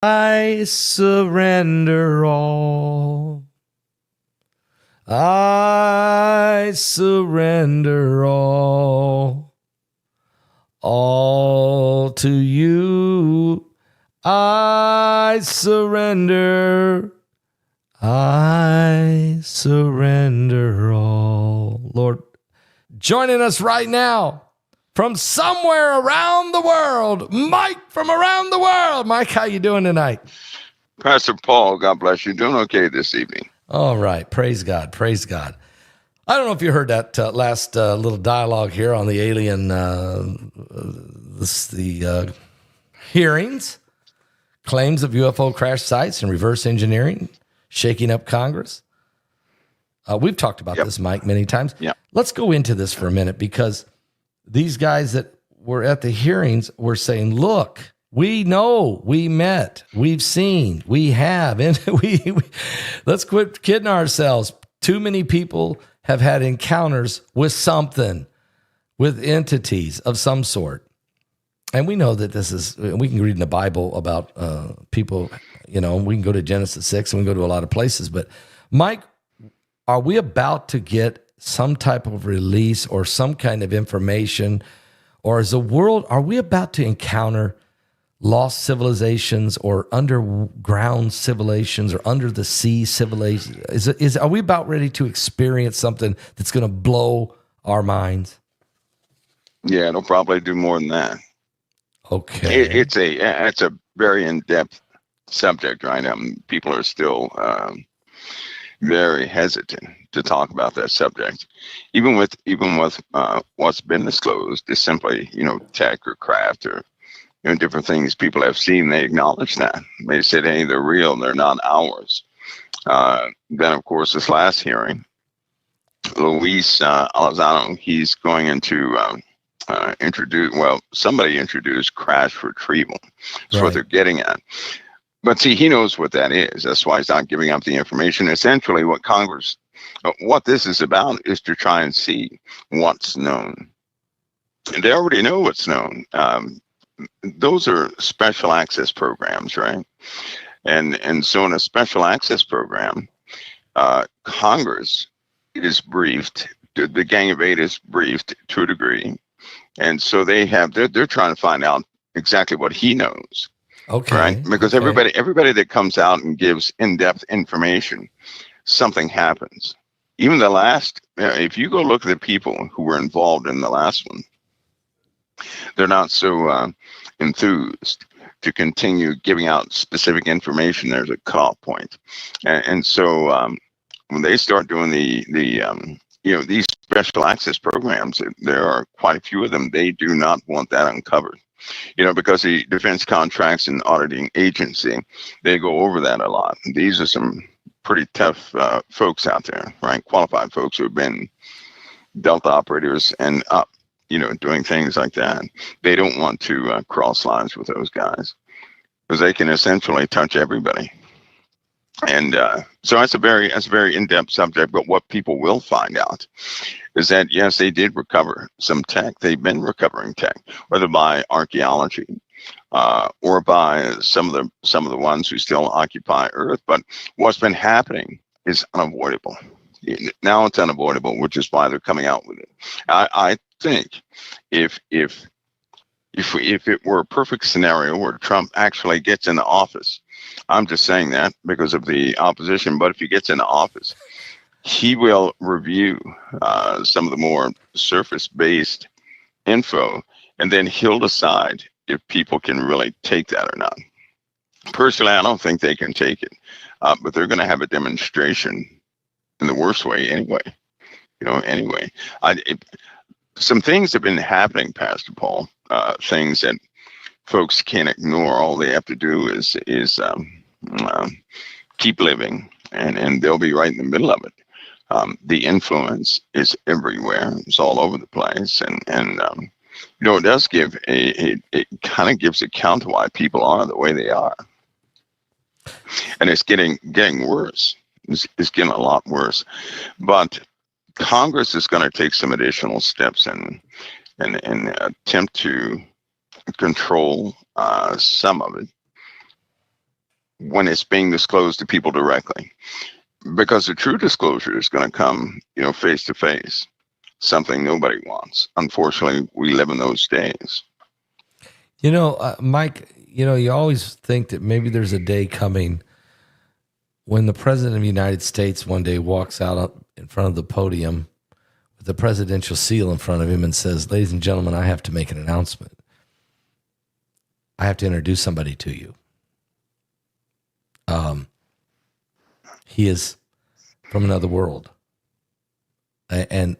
I surrender all. I surrender all to you. I surrender all. Lord, joining us right now from somewhere around the world, Mike from around the world. Mike, how you doing tonight? Pastor Paul, God bless you. Doing okay this evening. All right. Praise God. Praise God. I don't know if you heard that last little dialogue here on the alien, the hearings, claims of UFO crash sites and reverse engineering, shaking up Congress. We've talked about this, Mike, many times. Yep. Let's go into this for a minute, because these guys that were at the hearings were saying, look, we know, we met, we've seen, we have, and we let's quit kidding ourselves. Too many people have had encounters with something, with entities of some sort. And we know that this is, we can read in the Bible about people, we can go to Genesis 6 and we can go to a lot of places. But Mike, are we about to get some type of release or some kind of information? Or is the world, are we about to encounter lost civilizations or underground civilizations or under the sea civilizations? Are we about ready to experience something that's going to blow our minds? Yeah, it'll probably do more than that. Okay. It's a very in-depth subject, right? People are still very hesitant to talk about that subject, even with what's been disclosed is simply tech or craft or different things people have seen. They acknowledge that. They said, hey, they're real, they're not ours. Then, of course, this last hearing, Luis Alazano, he's going into somebody introduced crash retrieval. That's what they're getting at. But see, he knows what that is. That's why he's not giving up the information. Essentially, what this is about is to try and see what's known. And they already know what's known. Those are special access programs, right? And so in a special access program, Congress is briefed, the Gang of Eight is briefed to a degree. And so they're trying to find out exactly what he knows. Okay. Right? Because everybody that comes out and gives in-depth information, something happens. Even the last, if you go look at the people who were involved in the last one, they're not so enthused to continue giving out specific information. There's a cutoff point. And so when they start doing these special access programs, there are quite a few of them. They do not want that uncovered. Because the Defense Contracts and Auditing Agency, they go over that a lot. These are some pretty tough folks out there, right? Qualified folks who have been Delta operators and up, doing things like that. They don't want to cross lines with those guys because they can essentially touch everybody. And so that's a very in-depth subject. But what people will find out is that, yes, they did recover some tech. They've been recovering tech, whether by archaeology or by some of the ones who still occupy Earth. But what's been happening is unavoidable. Now it's unavoidable, which is why they're coming out with it. I think if it were a perfect scenario where Trump actually gets into office, I'm just saying that because of the opposition, but if he gets into office, he will review some of the more surface-based info, and then he'll decide if people can really take that or not. Personally, I don't think they can take it, but they're going to have a demonstration in the worst way anyway. Some things have been happening, Pastor Paul, things that folks can't ignore. All they have to do is keep living, and they'll be right in the middle of it. The influence is everywhere. It's all over the place, and it does give it kind of gives account to why people are the way they are, and it's getting worse. It's getting a lot worse, but Congress is going to take some additional steps and attempt to control some of it. when it's being disclosed to people directly, because the true disclosure is going to come, face to face, something nobody wants. Unfortunately, we live in those days. Mike, you always think that maybe there's a day coming when the president of the United States one day walks out in front of the podium with the presidential seal in front of him and says, "Ladies and gentlemen, I have to make an announcement. I have to introduce somebody to you. He is from another world, and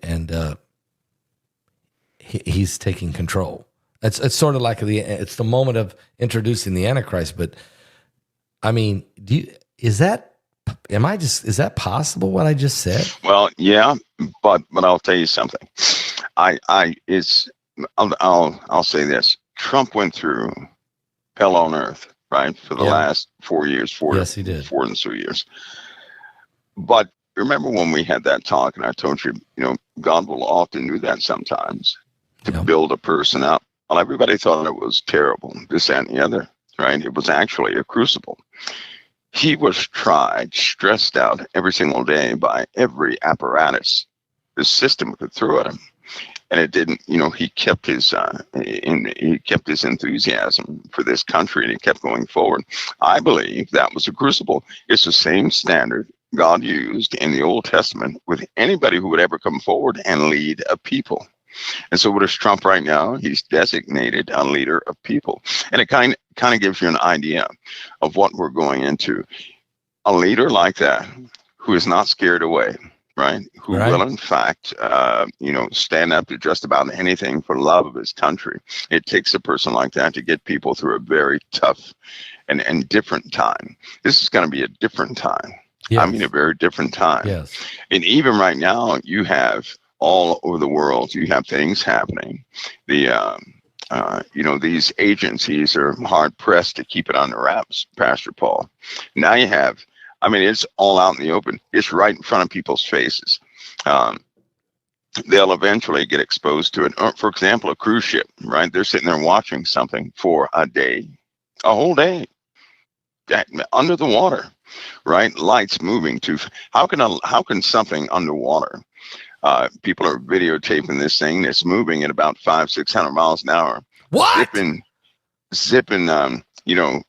he's taking control." It's sort of like it's the moment of introducing the Antichrist. But I mean, is that possible? What I just said? Well, yeah, but I'll tell you something. I'll say this: Trump went through hell on earth, right, for the last 4 years. Yes, he did. 4 and 3 years. But remember when we had that talk, and I told you, God will often do that sometimes to build a person up. Well, everybody thought it was terrible, this, that, and the other, right? It was actually a crucible. He was tried, stressed out every single day by every apparatus the system could throw at him. And it didn't, he kept his enthusiasm for this country, and he kept going forward. I believe that was a crucible. It's the same standard God used in the Old Testament with anybody who would ever come forward and lead a people. And so what is Trump right now? He's designated a leader of people. And it kind of gives you an idea of what we're going into. A leader like that who is not scared away, right? Who will, in fact, stand up to just about anything for love of his country. It takes a person like that to get people through a very tough and different time. This is going to be a different time. Yes. I mean, a very different time. Yes. And even right now, you have all over the world, you have things happening. These agencies are hard pressed to keep it on the wraps, Pastor Paul. Now you have, it's all out in the open. It's right in front of people's faces. They'll eventually get exposed to it. For example, a cruise ship, right? They're sitting there watching something for a whole day, under the water, right? Lights moving to. How can something underwater? People are videotaping this thing that's moving at about 500-600 miles an hour. What? Zipping,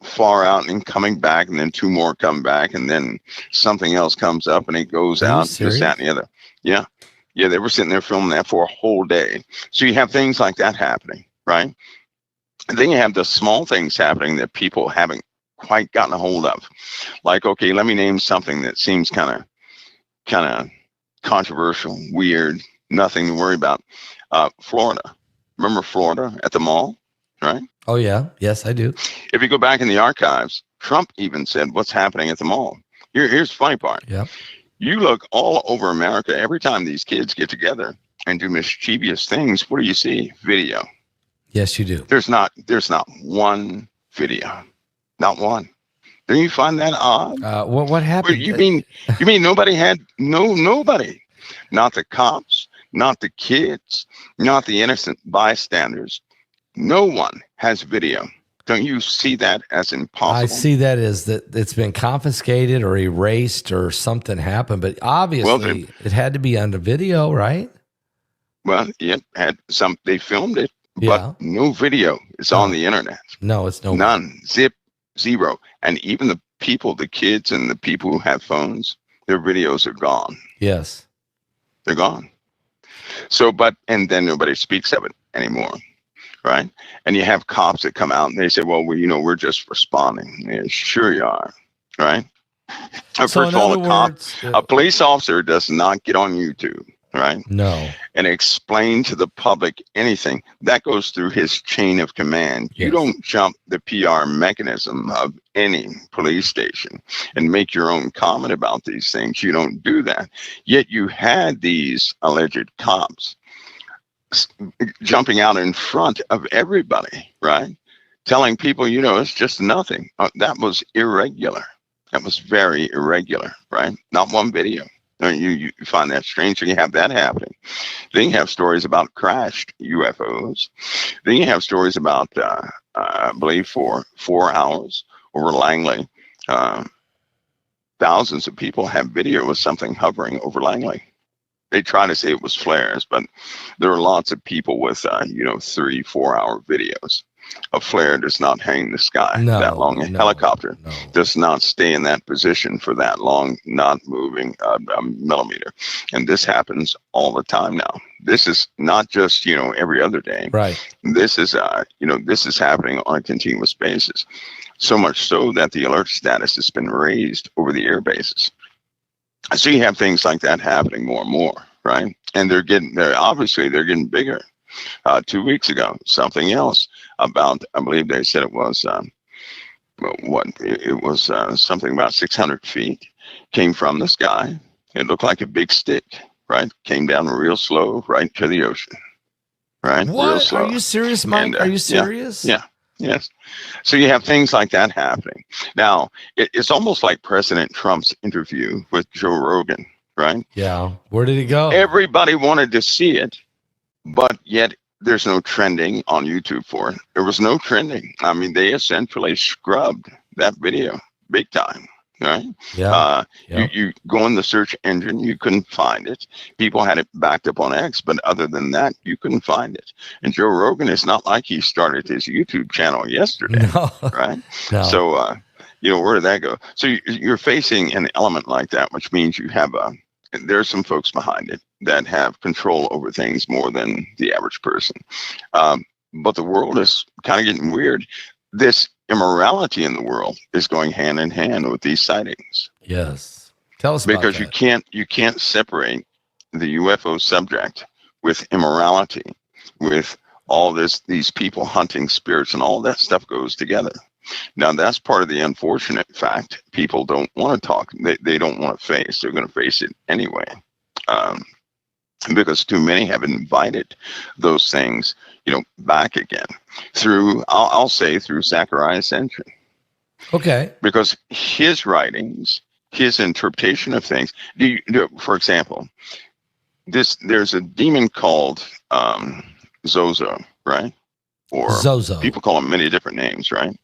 far out and coming back, and then 2 more come back, and then something else comes up and it goes out. This, that, and the other. Yeah. Yeah, they were sitting there filming that for a whole day. So you have things like that happening, right? And then you have the small things happening that people haven't quite gotten a hold of. Like, okay, let me name something that seems kind of controversial, weird, nothing to worry about. Florida. Remember Florida at the mall, right? Oh, yeah. Yes, I do. If you go back in the archives, Trump even said what's happening at the mall. Here's the funny part. Yeah. You look all over America, every time these kids get together and do mischievous things, what do you see? Video. Yes, you do. There's not one video. Not one. Don't you find that odd? What happened? You mean nobody had nobody? Not the cops, not the kids, not the innocent bystanders. No one has video. Don't you see that as impossible? I see that as that it's been confiscated or erased or something happened, but obviously it had to be under video, right? Well, it had some. They filmed it, but no video. It's on the internet. No, it's no. None. Zero. And even the kids and the people who have phones, their videos are gone. Yes. They're gone. So, and then nobody speaks of it anymore, right? And you have cops that come out and they say, well, we're just responding. Yeah, sure you are, right? First of all, a police officer does not get on YouTube, right? No. And explain to the public anything. That goes through his chain of command. Yes. You don't jump the PR mechanism of any police station and make your own comment about these things. You don't do that. Yet you had these alleged cops jumping out in front of everybody, right? Telling people, it's just nothing. That was irregular. That was very irregular, right? Not one video. You find that strange. So you have that happening. Then you have stories about crashed UFOs. Then you have stories about, I believe, for 4 hours over Langley, Thousands of people have video of something hovering over Langley. They try to say it was flares, but there are lots of people with, 3-4 hour videos. A flare does not hang in the sky that long. A helicopter does not stay in that position for that long, not moving a millimeter. And this happens all the time now. This is not just, every other day. Right. This is, this is happening on a continuous basis. So much so that the alert status has been raised over the air bases. So you have things like that happening more and more, right? And they're getting bigger. 2 weeks ago, something else about, I believe they said it was, something about 600 feet came from the sky. It looked like a big stick, right? Came down real slow right to the ocean, right? What? Real slow. Are you serious, Mike? And, are you serious? Yeah. Yes. So you have things like that happening. Now, it's almost like President Trump's interview with Joe Rogan, right? Yeah. Where did he go? Everybody wanted to see it, but yet there's no trending on YouTube for it. There was no trending. I mean, they essentially scrubbed that video big time, right? Yeah. You go in the search engine, you couldn't find it. People had it backed up on X, but other than that, you couldn't find it. And Joe Rogan, it's not like he started his YouTube channel yesterday, right? No. So, where did that go? So you're facing an element like that, which means you have there's some folks behind it that have control over things more than the average person. But the world is kind of getting weird. This immorality in the world is going hand in hand with these sightings. Yes. Tell us about because that. you can't separate the UFO subject with immorality, with all these people hunting spirits, and all that stuff goes together. Now, that's part of the unfortunate fact. People don't want to talk. They don't want to face. They're going to face it anyway. Because too many have invited those things, back again through, I'll say, through Zachariah Ascension. Okay. Because his writings, his interpretation of things, for example, there's a demon called Zozo, right? Or Zozo. People call him many different names, right?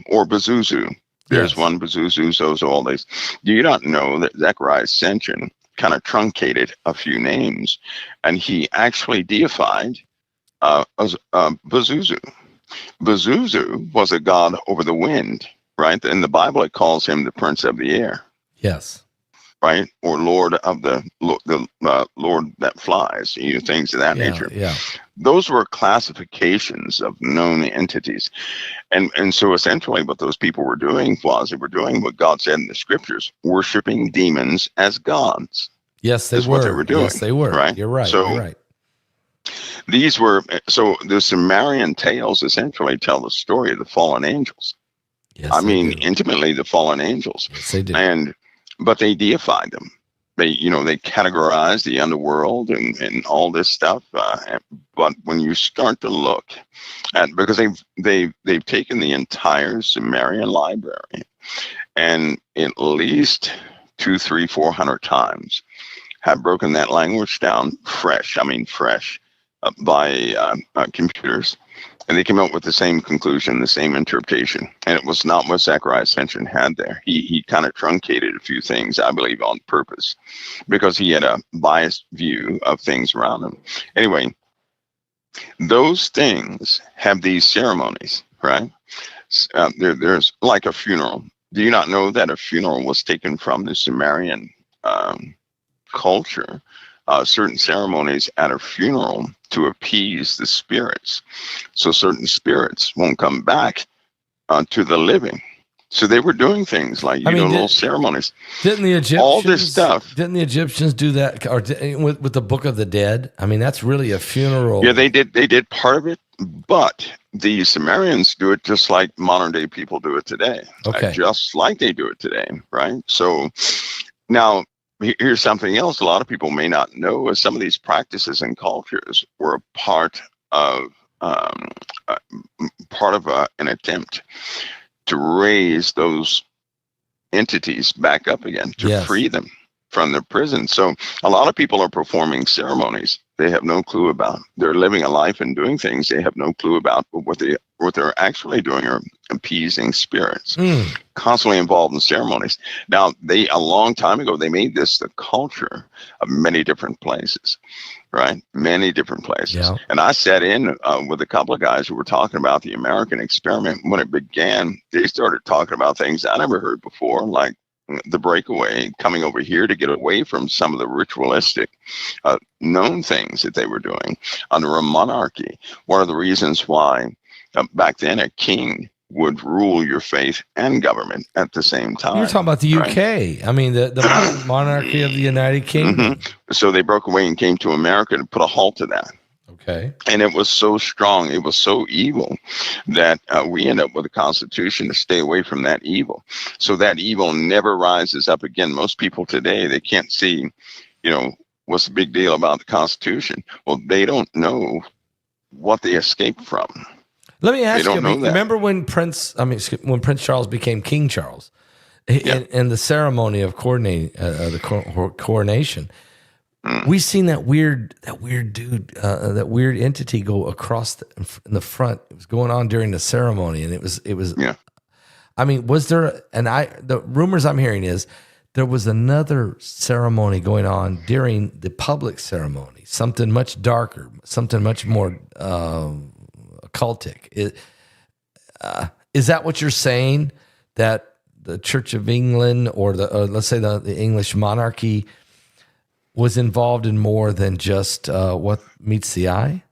Or Bazuzu. There's one Bazuzu, Zozo, all these. Do you not know that Zechariah Ascension kind of truncated a few names, and he actually deified Bazuzu. Bazuzu was a god over the wind, right? In the Bible, it calls him the prince of the air. Yes. Right? Or Lord of the Lord that flies, things of that nature. Yeah. Those were classifications of known entities. And so essentially what those people were doing was they were doing what God said in the scriptures, worshiping demons as gods. Yes, they were. What they were doing. Yes, they were. Right? You're right. So, you're right. The Sumerian tales essentially tell the story of the fallen angels. Yes, intimately the fallen angels. Yes, they do. But they deified them. They categorized the underworld and all this stuff. But when you start to look at, because they've taken the entire Sumerian library and at least 200, 300, 400 times have broken that language down fresh by computers. And they came up with the same conclusion, the same interpretation. And it was not what Zachariah Ascension had there. He kind of truncated a few things, I believe, on purpose, because he had a biased view of things around him. Anyway, those things have these ceremonies, right? There's like a funeral. Do you not know that a funeral was taken from the Sumerian culture? Certain ceremonies at a funeral to appease the spirits, so certain spirits won't come back to the living. So they were doing things like little ceremonies. Didn't the Egyptians? All this stuff. Didn't the Egyptians do that? Or with the Book of the Dead? I mean, that's really a funeral. Yeah, they did. They did part of it, but the Sumerians do it just like modern day people do it today. Okay, just like they do it today, right? So now, here's something else a lot of people may not know, is some of these practices and cultures were a part of an attempt to raise those entities back up again, to free them from their prison. So a lot of people are performing ceremonies they have no clue about. They're living a life and doing things they have no clue about, but what they what they're actually doing are appeasing spirits, constantly involved in ceremonies. Now, a long time ago, they made this the culture of many different places, right? Many different places. Yeah. And I sat in with a couple of guys who were talking about the American experiment. When it began, they started talking about things I never heard before, like the breakaway, coming over here to get away from some of the ritualistic known things that they were doing under a monarchy. One of the reasons why back then a king would rule your faith and government at the same time. You're talking about the UK. Right? I mean, the monarchy of the United Kingdom. So they broke away and came to America to put a halt to that. Okay. And it was so strong, it was so evil that we end up with a constitution to stay away from that evil. So that evil never rises up again. Most people today, they can't see, what's the big deal about the Constitution? Well, they don't know what they escaped from. Let me ask you, remember when Prince Charles became King Charles in the ceremony of the coronation? We seen that weird dude, that weird entity go across in the front. It was going on during the ceremony, and it was. Yeah. I mean, was there? And the rumors I'm hearing is there was another ceremony going on during the public ceremony, something much darker, something much more occultic. Is that what you're saying? That the Church of England, or let's say the English monarchy, was involved in more than just what meets the eye?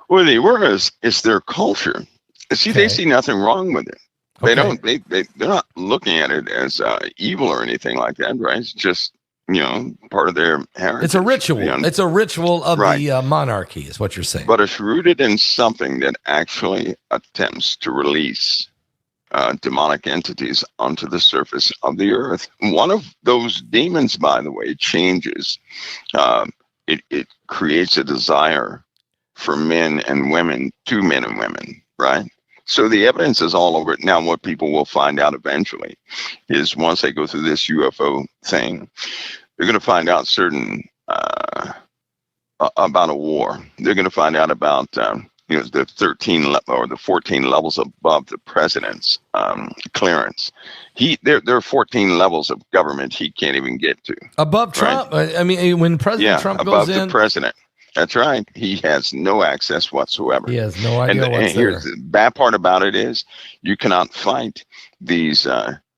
Well, they were. It's their culture. See, They see nothing wrong with it. They don't. They're not looking at it as evil or anything like that, right? It's just part of their heritage. It's a ritual. It's a ritual of the monarchy, is what you're saying. But it's rooted in something that actually attempts to release demonic entities onto the surface of the earth. One of those demons, by the way, changes. It creates a desire for men and women, to men and women, right? So the evidence is all over it. Now, what people will find out eventually is once they go through this UFO thing, they're going to find out certain about a war. They're going to find out about the 13 or the 14 levels above the president's clearance. There are 14 levels of government he can't even get to. Above Trump? Right? I mean, when President Trump goes in? Above the president. That's right. He has no access whatsoever. He has no idea what's and here's the bad part about it is you cannot fight these.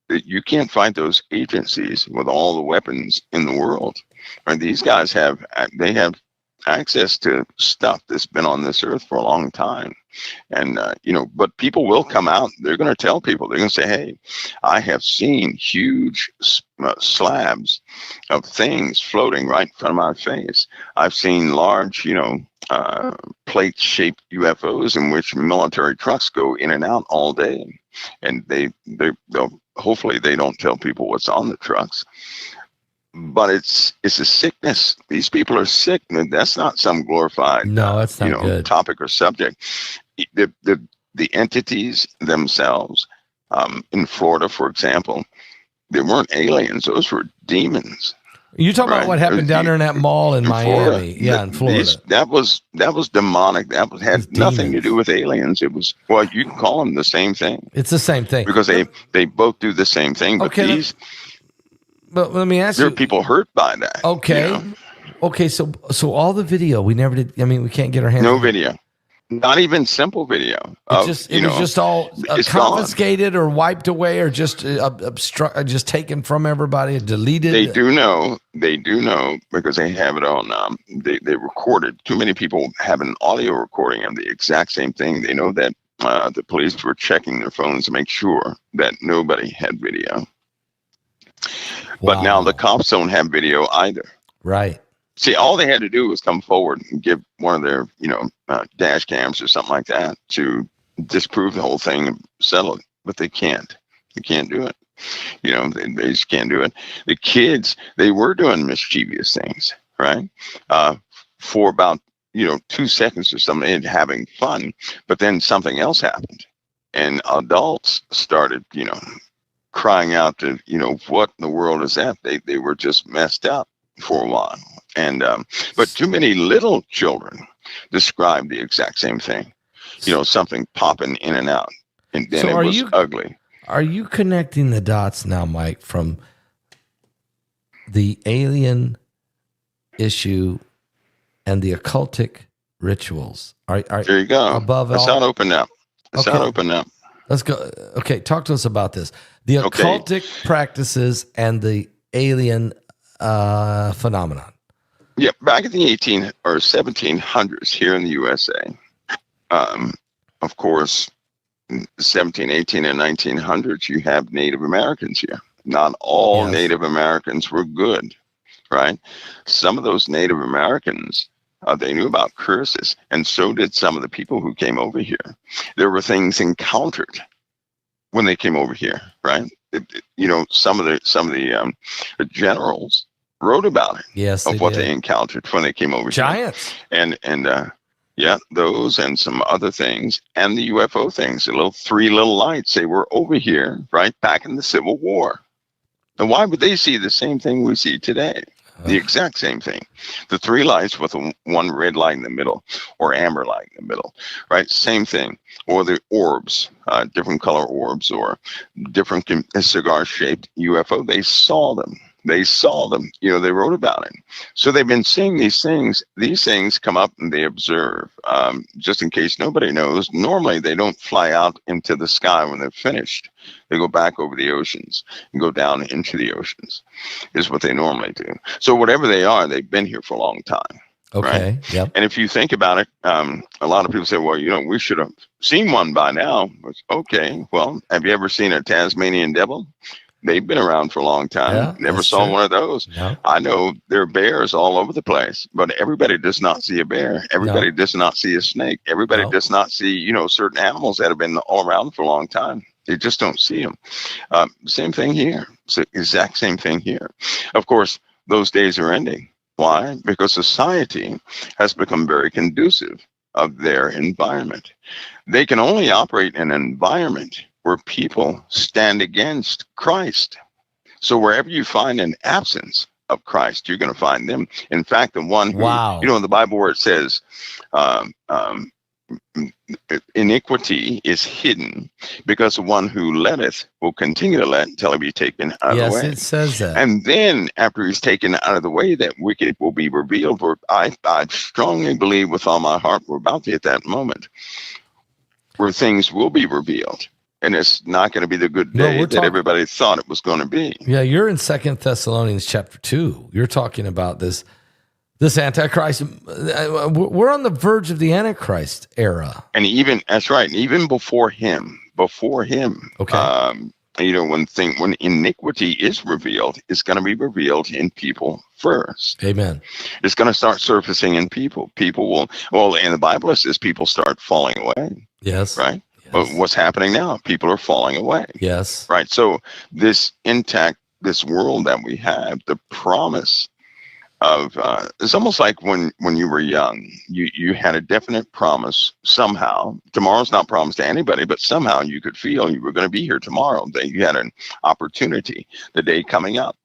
You can't fight those agencies with all the weapons in the world. Right? These guys have access to stuff that's been on this earth for a long time. And, but people will come out. They're going to tell people, they're going to say, hey, I have seen huge slabs of things floating right in front of my face. I've seen large, plate-shaped UFOs in which military trucks go in and out all day. And they'll hopefully they don't tell people what's on the trucks. But it's a sickness. These people are sick. That's not some glorified that's not good topic or subject. The entities themselves, in Florida, for example, they weren't aliens. Those were demons. You're talking about what happened down there in that mall in Miami. In Florida. That was demonic. That had nothing to do with aliens. It was, you can call them the same thing. It's the same thing. Because they both do the same thing. But But let me ask you. There are people hurt by that. Okay. Okay. So all the video, we never did. I mean, we can't get our hands. No video. Not even simple video. It was just all confiscated or wiped away or just just taken from everybody and deleted. They do know because they have it on. They recorded. Too many people have an audio recording of the exact same thing. They know that the police were checking their phones to make sure that nobody had video. But now the cops don't have video either. Right. See, all they had to do was come forward and give one of their, dash cams or something like that to disprove the whole thing and settle it. But they can't. They can't do it. They just can't do it. The kids, they were doing mischievous things, right? For about, 2 seconds or something, and having fun. But then something else happened. And adults started, crying out to, what in the world is that? They were just messed up for a while. And but too many little children describe the exact same thing. something popping in and out. And then So it was ugly. Are you connecting the dots now, Mike, from the alien issue and the occultic rituals? There you go. Above That's all, how it opened up. That's how it opened up. Let's go. Okay, talk to us about this. The occultic practices and the alien phenomenon. Yeah, back in the 18 or 1700s here in the USA, of course, 17, 18, and 1900s, you have Native Americans here. Not all Native Americans were good, right? Some of those Native Americans, they knew about curses, and so did some of the people who came over here. There were things encountered when they came over here, right? Some of the generals wrote about it. Yes, of what they encountered when they came over Giants. here. And those and some other things, and the UFO things, the three little lights. They were over here, right back in the Civil War. And why would they see the same thing we see today? The exact same thing. The three lights with one red light in the middle, or amber light in the middle, right? Same thing. Or the orbs, different color orbs, or different cigar-shaped UFO. They saw them. They saw them. They wrote about it. So they've been seeing these things. These things come up and they observe. Just in case nobody knows, normally they don't fly out into the sky when they're finished. They go back over the oceans and go down into the oceans, is what they normally do. So whatever they are, they've been here for a long time. Okay. Right? Yep. And if you think about it, a lot of people say, well, we should have seen one by now. Okay. Well, have you ever seen a Tasmanian devil? They've been around for a long time. Yeah, Never saw one of those. No. I know there are bears all over the place, but everybody does not see a bear. Everybody does not see a snake. Everybody does not see, certain animals that have been all around for a long time. They just don't see them. Same thing here. It's the exact same thing here. Of course, those days are ending. Why? Because society has become very conducive of their environment. They can only operate in an environment where people stand against Christ. So wherever you find an absence of Christ, you're going to find them. In fact, the one who, in the Bible where it says iniquity is hidden, because the one who letteth will continue to let until he be taken out of the way. Yes, it says that. And then after he's taken out of the way, that wicked will be revealed. I strongly believe with all my heart we're about to hit that moment where things will be revealed. And it's not going to be the good day that everybody thought it was going to be. Yeah, you're in 2 Thessalonians chapter 2. You're talking about this Antichrist. We're on the verge of the Antichrist era. And that's right. Even before him. Okay. When iniquity is revealed, it's going to be revealed in people first. Amen. It's going to start surfacing in people. People will, and the Bible it says people start falling away. Yes. Right? But what's happening now? People are falling away. Yes. Right. So this world that we have, the promise of, it's almost like when you were young, you had a definite promise somehow. Tomorrow's not promised to anybody, but somehow you could feel you were going to be here tomorrow. That you had an opportunity, the day coming up.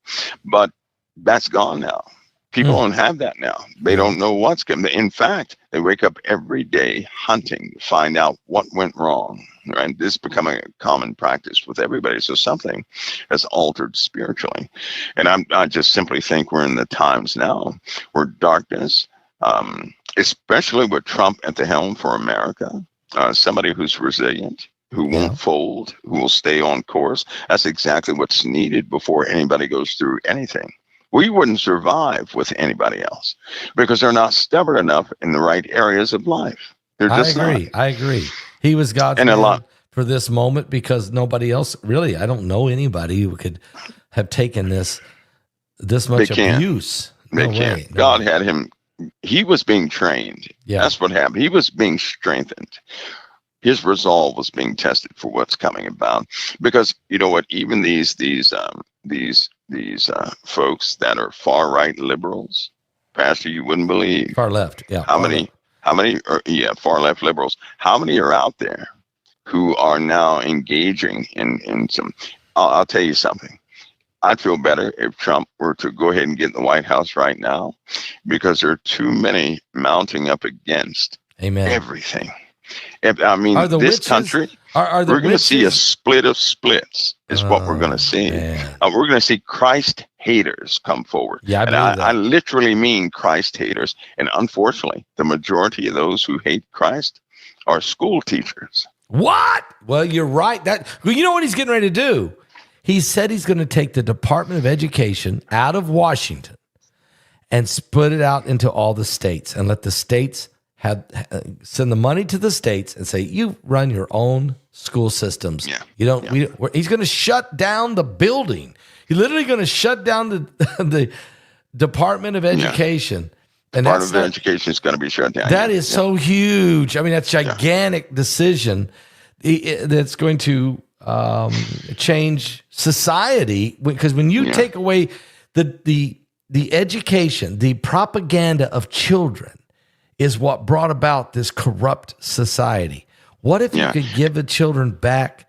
But that's gone now. People don't have that now. They don't know what's coming. In fact, they wake up every day hunting to find out what went wrong. Right? This is becoming a common practice with everybody. So something has altered spiritually. And I just simply think we're in the times now where darkness, especially with Trump at the helm for America, somebody who's resilient, who won't fold, who will stay on course. That's exactly what's needed before anybody goes through anything. We wouldn't survive with anybody else because they're not stubborn enough in the right areas of life. They're just I agree. He was God's man for this moment because nobody else really. I don't know anybody who could have taken this much abuse. They can't. God had him. He was being trained. Yeah, that's what happened. He was being strengthened. His resolve was being tested for what's coming about. Because you know what? Even these folks that are far right liberals, Pastor, you wouldn't believe far left. Yeah, how many far left liberals. How many are out there who are now engaging in some? I'll tell you something. I'd feel better if Trump were to go ahead and get in the White House right now, because there are too many mounting up against everything. I mean, Are the this witches, country, are the we're going to see a witches? split of splits is what we're going to see. Man. We're going to see Christ haters come forward. Yeah, I and believe that. I literally mean Christ haters. And unfortunately, the majority of those who hate Christ are school teachers. What? Well, you're right. Well, you know what he's getting ready to do? He said he's going to take the Department of Education out of Washington and split it out into all the states and let the states send the money to the states and say, you run your own school systems. Yeah. You don't. Yeah. He's going to shut down the building. He's literally going to shut down the Department of Education. And Department of Education is going to be shut down. That is so huge. I mean, that's a gigantic decision that's going to change society, because when you take away the education, the propaganda of children is what brought about this corrupt society. What if you could give the children back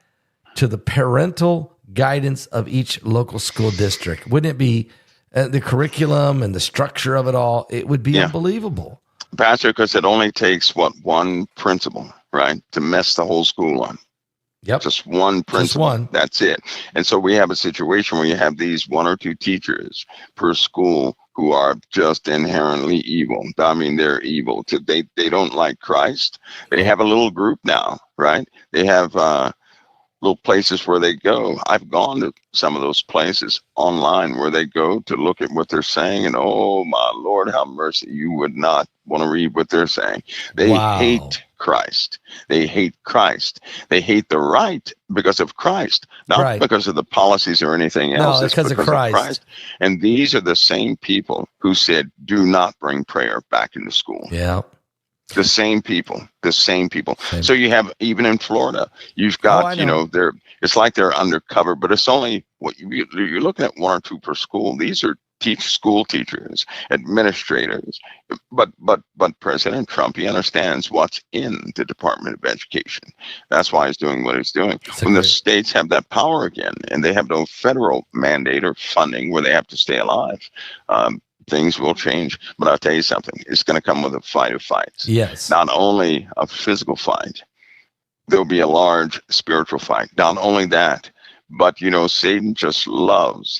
to the parental guidance of each local school district? Wouldn't it be the curriculum and the structure of it all? It would be unbelievable. Pastor, because it only takes one principal, right, to mess the whole school up. Yep. Just one principal. Just one. That's it. And so we have a situation where you have these 1 or 2 teachers per school who are just inherently evil. I mean, they're evil. They don't like Christ. They have a little group now, right? They have little places where they go. I've gone to some of those places online where they go to look at what they're saying, and oh my Lord, have mercy, you would not want to read what they're saying. They hate Christ. They hate Christ. They hate the right because of Christ, not because of the policies or anything else. No, it's because of Christ. And these are the same people who said, do not bring prayer back into school. Yeah. The same people. So you have, even in Florida, you've got, it's like they're undercover, but it's only you're looking at 1 or 2 per school. These are school teachers, administrators, but President Trump, he understands what's in the Department of Education. That's why he's doing what he's doing. When the states have that power again, and they have no federal mandate or funding where they have to stay alive, things will change. But I'll tell you something, it's going to come with a fight of fights. Yes. Not only a physical fight, there'll be a large spiritual fight. Not only that, but Satan just loves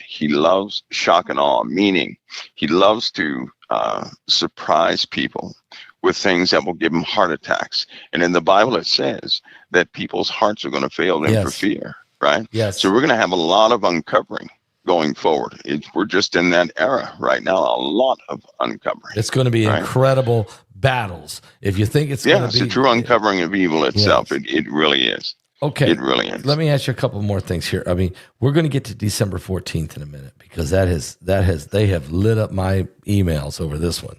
shock and awe, meaning he loves to surprise people with things that will give them heart attacks. And in the Bible, it says that people's hearts are going to fail them for fear, right? Yes. So we're going to have a lot of uncovering going forward. We're just in that era right now, a lot of uncovering. It's going to be incredible battles. If you think it's going to be... it's a true uncovering of evil itself. Yes. It really is. Okay. It really is. Let me ask you a couple more things here. I mean, we're going to get to December 14th in a minute, because they have lit up my emails over this one.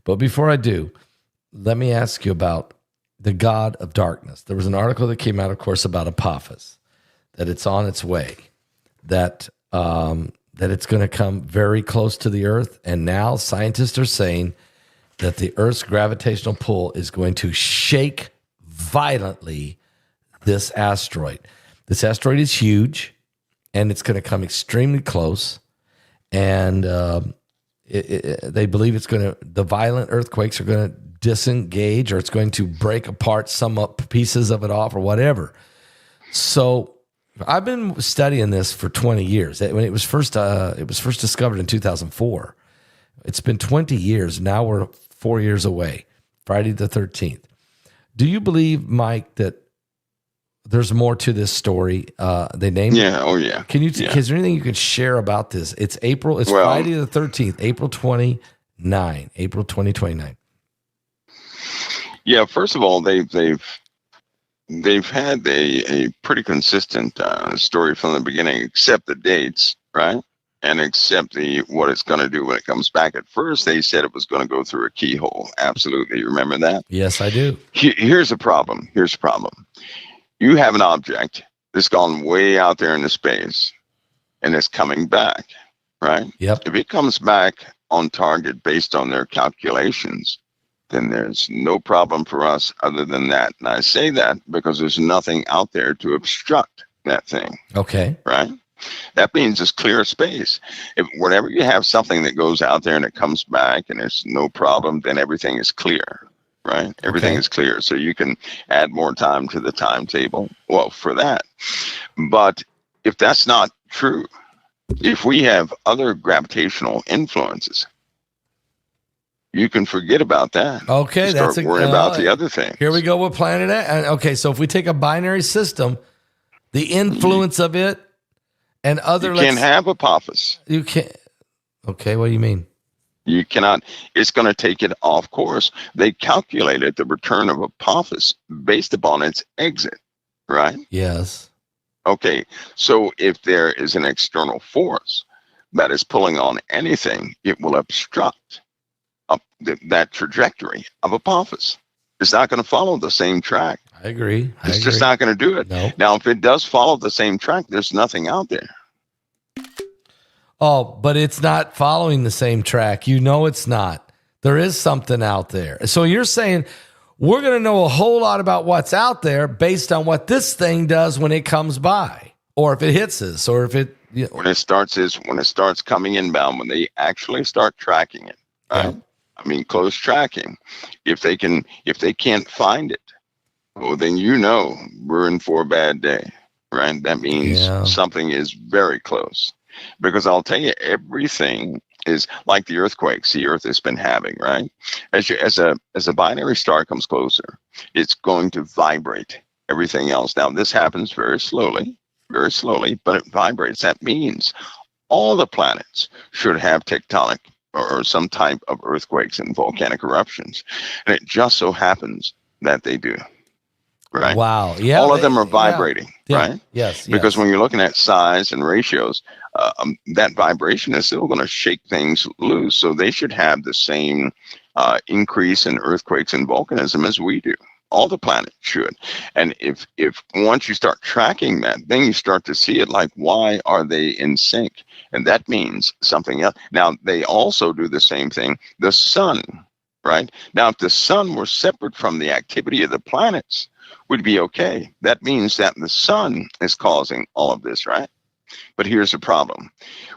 But before I do, let me ask you about the God of darkness. There was an article that came out, of course, about Apophis, that it's on its way, that it's going to come very close to the earth. And now scientists are saying that the earth's gravitational pull is going to shake violently this asteroid. This asteroid is huge, and it's going to come extremely close. And they believe the violent earthquakes are going to disengage, or it's going to break apart some pieces of it off, or whatever. So I've been studying this for 20 years. When it was first discovered in 2004. It's been 20 years. Now we're 4 years away. Friday the 13th. Do you believe, Mike, that there's more to this story? They named it. Oh yeah. Can you? Is there anything you can share about this? It's Friday the 13th, April 2029. Yeah. First of all, they've had a pretty consistent story from the beginning, except the dates, right? And except what it's going to do when it comes back. At first, they said it was going to go through a keyhole. Absolutely. You remember that? Yes, I do. Here's the problem. You have an object that's gone way out there into space, and it's coming back, right? Yep. If it comes back on target based on their calculations, then there's no problem for us other than that. And I say that because there's nothing out there to obstruct that thing. Okay. Right? That means it's clear space. Whenever you have something that goes out there and it comes back and it's no problem, then everything is clear. right? Everything is clear. So you can add more time to the timetable. Well, for that. But if that's not true, if we have other gravitational influences, you can forget about that. Okay, start worrying about the other things. Here we go with planet A. Okay, so if we take a binary system, the influence of it and other... You can't have Apophis. You can't... Okay, what do you mean? You cannot. It's going to take it off course. They calculated the return of Apophis based upon its exit, right? Yes. Okay, so if there is an external force that is pulling on anything, it will obstruct that trajectory of Apophis. It's not going to follow the same track. I agree. It's just not going to do it. No. Now, if it does follow the same track, there's nothing out there. Oh, but it's not following the same track. You know it's not. There is something out there. So you're saying we're going to know a whole lot about what's out there based on what this thing does when it comes by, or if it hits us, or if it... You know. When it starts coming inbound, when they actually start tracking it, right? Yeah. I mean, close tracking. If they can't find it, well, then we're in for a bad day, right? That means something is very close. Because I'll tell you, everything is like the earthquakes the Earth has been having, right? As a binary star comes closer, it's going to vibrate everything else. Now, this happens very slowly, but it vibrates. That means all the planets should have tectonic or some type of earthquakes and volcanic eruptions. And it just so happens that they do. Right. Wow. Yeah. All of them are vibrating, right? Yes. Because when you're looking at size and ratios, that vibration is still going to shake things loose. So they should have the same increase in earthquakes and volcanism as we do. All the planets should. And if once you start tracking that, then you start to see it like, why are they in sync? And that means something else. Now, they also do the same thing. The sun, right? Now, if the sun were separate from the activity of the planets, would be okay. That means that the sun is causing all of this, right? But here's the problem.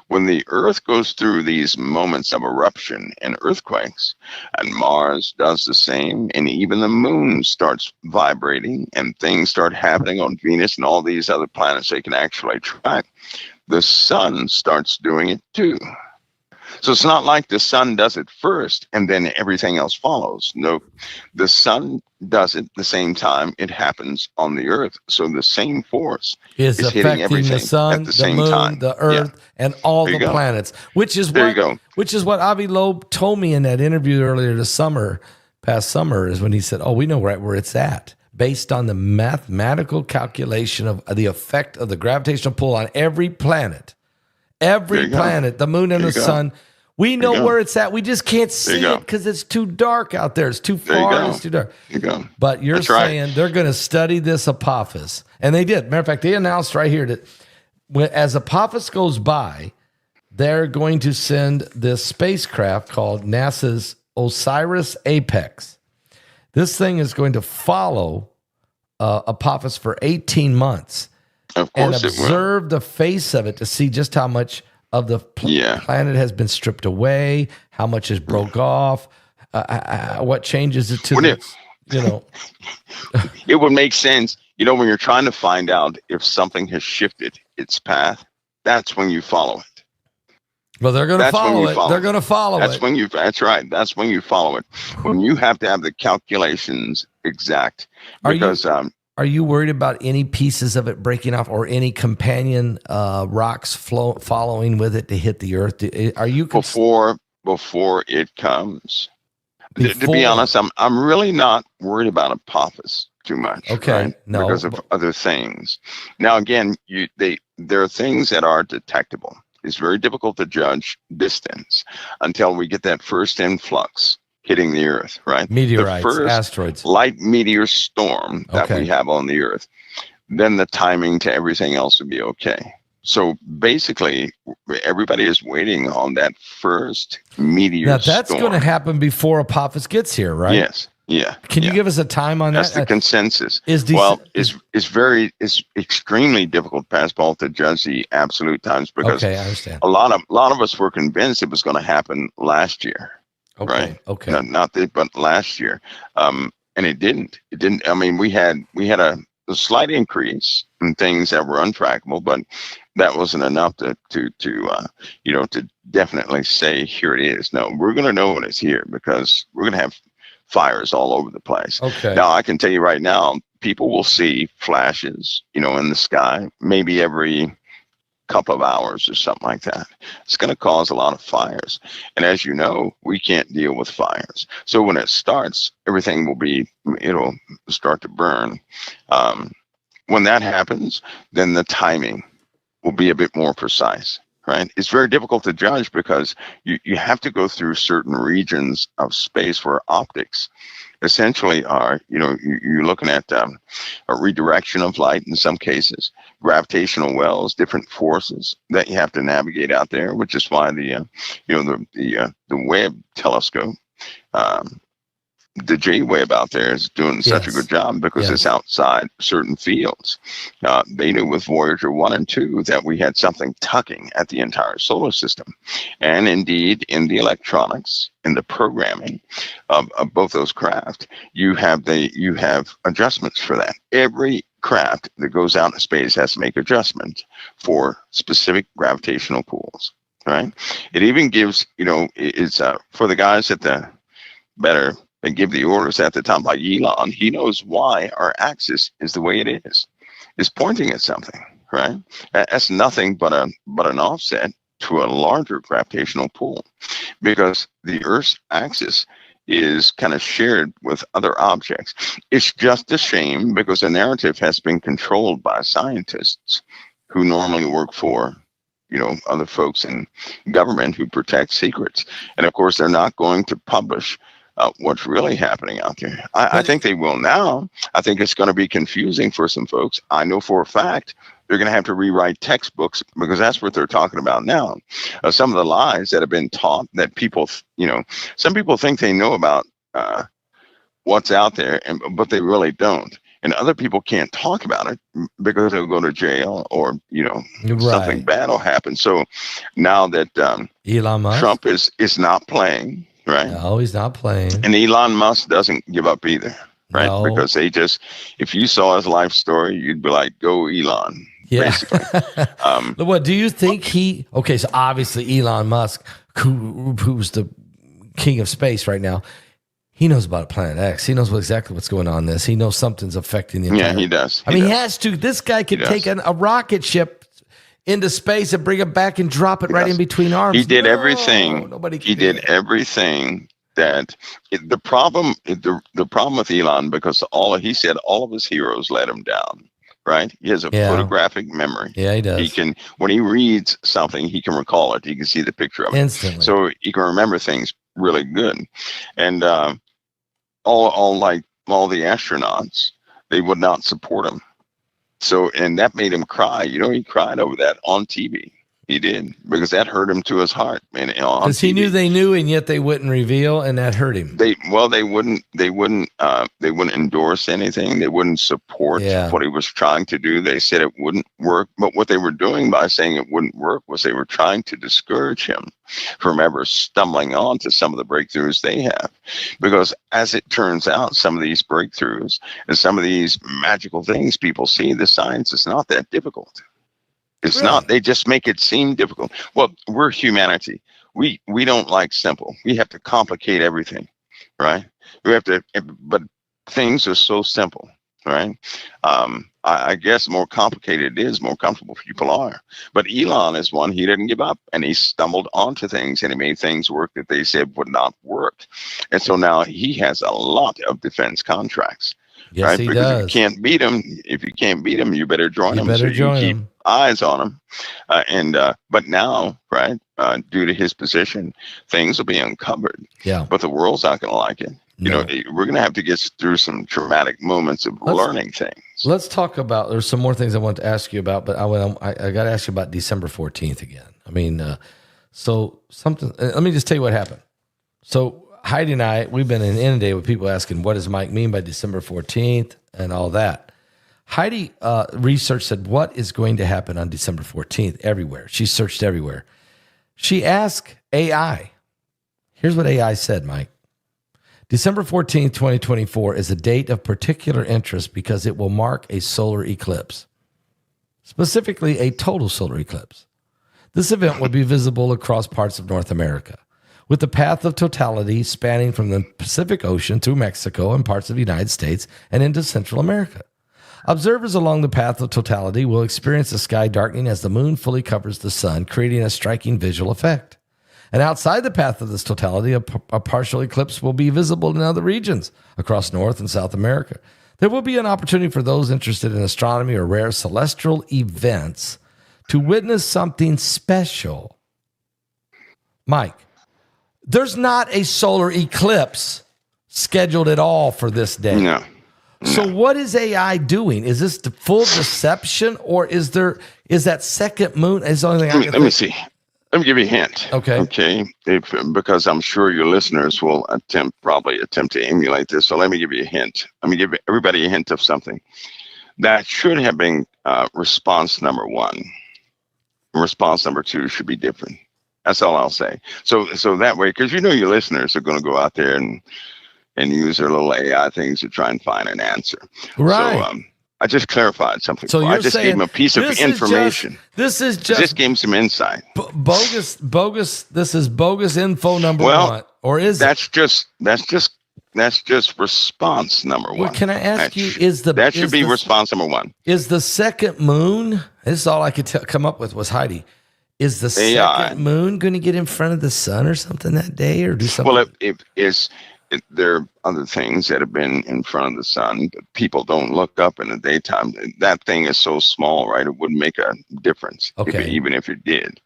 When the Earth goes through these moments of eruption and earthquakes, and Mars does the same, and even the moon starts vibrating, and things start happening on Venus and all these other planets they can actually track, the sun starts doing it too. So it's not like the sun does it first and then everything else follows. No, the sun does it the same time it happens on the Earth. So the same force is hitting everything the sun, at the same moon, time. The Earth, and all the planets, which is what Avi Loeb told me in that interview earlier this summer, past summer, is when he said, we know right where it's at, based on the mathematical calculation of the effect of the gravitational pull on every planet. Every planet, the moon and the sun, we know where it's at. We just can't see it because it's too dark out there. It's too far. It's too dark. But you're saying they're going to study this Apophis. And they did. Matter of fact, they announced right here that as Apophis goes by, they're going to send this spacecraft called NASA's Osiris Apex. This thing is going to follow Apophis for 18 months. Of course, and observe the face of it to see just how much of the planet has been stripped away, how much is broke off, what changes it to It would make sense, when you're trying to find out if something has shifted its path, that's when you follow it. Well, they're going to follow it. They're going to follow it. That's right. That's when you follow it. When you have to have the calculations exact. Because are you worried about any pieces of it breaking off or any companion rocks following with it to hit the Earth? Are you before it comes? To be honest, I'm really not worried about Apophis too much. Okay, right? no, because of other things. Now, again, there are things that are detectable. It's very difficult to judge distance until we get that first influx hitting the Earth, right? Meteorites, the first asteroids, light meteor storm that we have on the Earth, then the timing to everything else would be okay. So basically, everybody is waiting on that first meteor storm. Now, that's going to happen before Apophis gets here, right? Yes. Yeah. Can you give us a time on that? That's the consensus. It's extremely difficult, Paul, to judge the absolute times because I understand. A lot of us were convinced it was going to happen last year. right? Okay. But last year, and it didn't. It didn't. I mean, we had a slight increase in things that were untrackable, but that wasn't enough to definitely say here it is. No, we're going to know when it's here because we're going to have fires all over the place. Okay. Now, I can tell you right now, people will see flashes, in the sky, maybe every couple of hours or something like that. It's going to cause a lot of fires. And as you know, we can't deal with fires. So when it starts, everything it'll start to burn. When that happens, then the timing will be a bit more precise, right? It's very difficult to judge because you have to go through certain regions of space where optics essentially are, you're looking at a redirection of light in some cases, gravitational wells, different forces that you have to navigate out there, which is why the Webb telescope, the J-Wave out there is doing such a good job because it's outside certain fields. They knew with Voyager 1 and 2 that we had something tugging at the entire solar system. And indeed, in the electronics, in the programming of both those craft, you have adjustments for that. Every craft that goes out in space has to make adjustments for specific gravitational pools, right? It even gives, it's for the guys at the better they give the orders at the time, like Elon. He knows why our axis is the way it is. It's pointing at something, right? That's nothing but an offset to a larger gravitational pull, because the Earth's axis is kind of shared with other objects. It's just a shame because the narrative has been controlled by scientists who normally work for other folks in government who protect secrets. And of course, they're not going to publish what's really happening out there. I think they will now. I think it's going to be confusing for some folks. I know for a fact they're going to have to rewrite textbooks because that's what they're talking about now. Some of the lies that have been taught that people, some people think they know about what's out there, but they really don't. And other people can't talk about it because they'll go to jail or, something bad will happen. So now that Elon Musk? Trump is not playing, right? No, he's not playing. And Elon Musk doesn't give up either, right? No. Because if you saw his life story, you'd be like, go Elon. Yeah. Basically. What do you think so obviously Elon Musk, who's the king of space right now, he knows about Planet X. He knows exactly what's going on in this. He knows something's affecting the entire. Yeah, he does. He has to. This guy could take a rocket ship into space and bring it back and drop it right in between arms. He did everything. Nobody can he did everything that the problem with Elon, because he said all of his heroes let him down. Right? He has a photographic memory. Yeah, he does. He can, when he reads something, he can recall it. He can see the picture of it instantly. So he can remember things really good. And all the astronauts, they would not support him. So, and that made him cry. He cried over that on TV. He did, because that hurt him to his heart. Because he knew they knew, and yet they wouldn't reveal, and that hurt him. They wouldn't endorse anything. They wouldn't support what he was trying to do. They said it wouldn't work. But what they were doing by saying it wouldn't work was they were trying to discourage him from ever stumbling on to some of the breakthroughs they have. Because as it turns out, some of these breakthroughs and some of these magical things people see, the science is not that difficult. It's not. They just make it seem difficult. Well, we're humanity. We don't like simple. We have to complicate everything, right? But things are so simple, right? I guess more complicated it is, more comfortable people are. But Elon is one. He didn't give up, and he stumbled onto things, and he made things work that they said would not work. And so now he has a lot of defense contracts. Yes, right? He because does. If you can't beat him, you better join him. You keep eyes on him. But now, right, due to his position, things will be uncovered. Yeah. But the world's not going to like it. No. We're going to have to get through some traumatic moments of learning things. Let's talk about. There's some more things I want to ask you about, but I got to ask you about December 14th again. I mean, so something. Let me just tell you what happened. So Heidi and I, we've been inundated with people asking, what does Mike mean by December 14th and all that? Heidi research said, what is going to happen on December 14th everywhere? She searched everywhere. She asked AI, Here's what AI said, Mike. December 14th, 2024 is a date of particular interest because it will mark a solar eclipse, specifically a total solar eclipse. This event will be visible across parts of North America, with the path of totality spanning from the Pacific Ocean through Mexico and parts of the United States and into Central America. Observers along the path of totality will experience the sky darkening as the moon fully covers the sun, creating a striking visual effect. And outside the path of this totality, a partial eclipse will be visible in other regions across North and South America. There will be an opportunity for those interested in astronomy or rare celestial events to witness something special. Mike, there's not a solar eclipse scheduled at all for this day. No. So what is AI doing? Is this the full deception, or is that second moon? Is the only thing I can Let me see. Let me give you a hint. Okay. Okay. Because I'm sure your listeners will probably attempt to emulate this. So let me give you a hint. Let me give everybody a hint of something. That should have been response number one. Response number two should be different. That's all I'll say. So that way, because your listeners are going to go out there and use their little AI things to try and find an answer. Right. So I just clarified something. So I just gave them a piece of information. This is just gave them some insight. Bogus. This is bogus info number one, or is that's just response number one. Well, can I ask you? That should be response number one? Is the second moon? This is all I could come up with was Heidi. Is the second moon going to get in front of the sun or something that day, or do something? Well, there are other things that have been in front of the sun, but people don't look up in the daytime. That thing is so small, right? It wouldn't make a difference, even if it did.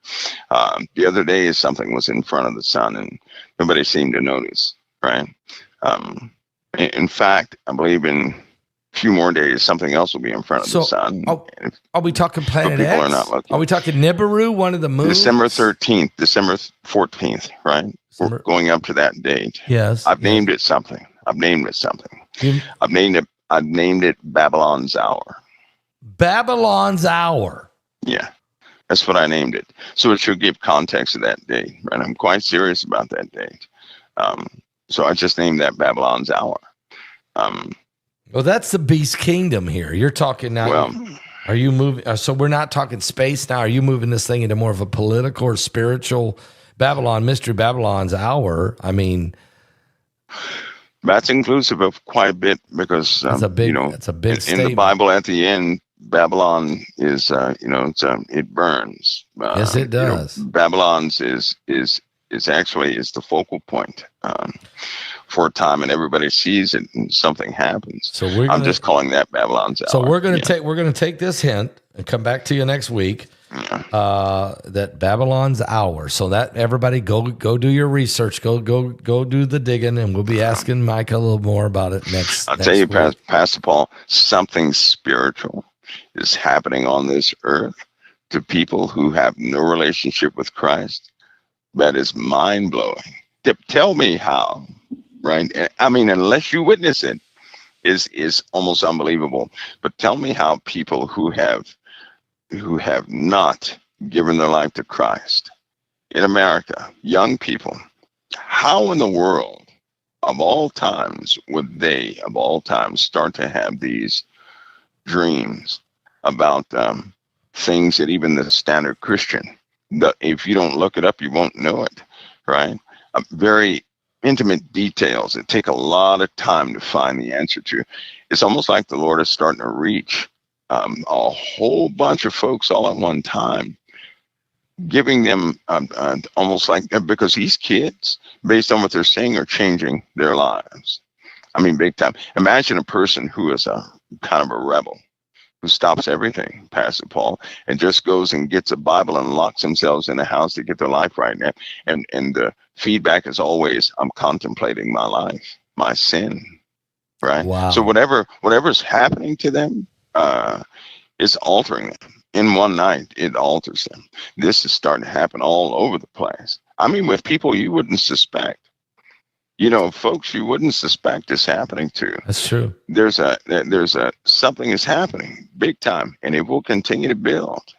The other day, something was in front of the sun, and nobody seemed to notice, right? In fact, I believe in a few more days, something else will be in front of the sun. Are we talking Planet X? Are not looking. Are we talking Nibiru, one of the moons? December 13th, December 14th, right? We're going up to that date. Yes. I've named it something. I've named it Babylon's Hour. Babylon's Hour. Yeah. That's what I named it. So it should give context to that date. Right? I'm quite serious about that date. So I just named that Babylon's Hour. Well, that's the beast kingdom here. You're talking now. Well, are you moving? So we're not talking space now. Are you moving this thing into more of a political or spiritual Mystery Babylon's Hour? I mean, that's inclusive of quite a bit because that's a big statement. In the Bible at the end, Babylon is it burns. Yes, it does. Babylon's is actually the focal point for a time, and everybody sees it, and something happens. So I'm just calling that Babylon's Hour. So we're going to take this hint and come back to you next week. That Babylon's Hour. So that everybody go do your research. Go do the digging, and we'll be asking Mike a little more about it next. I'll tell you, Pastor Paul, something spiritual is happening on this earth to people who have no relationship with Christ. That is mind blowing. Tell me how, right? I mean, unless you witness it, is almost unbelievable. But tell me how people who have not given their life to Christ in America, young people, how in the world of all times would they of all times start to have these dreams about things that even the standard Christian, if you don't look it up, you won't know it, right? Very intimate details that take a lot of time to find the answer to. It's almost like the Lord is starting to reach a whole bunch of folks all at one time, giving them almost like, because these kids, based on what they're saying, are changing their lives. I mean, big time. Imagine a person who is a kind of a rebel, who stops everything, Pastor Paul, and just goes and gets a Bible and locks themselves in a house to get their life right now. And the feedback is always, I'm contemplating my life, my sin, right? Wow. So whatever's happening to them is altering them. In one night, it alters them. This is starting to happen all over the place. I mean, with people you wouldn't suspect. Folks you wouldn't suspect is happening to. That's true. There's something is happening big time, and it will continue to build,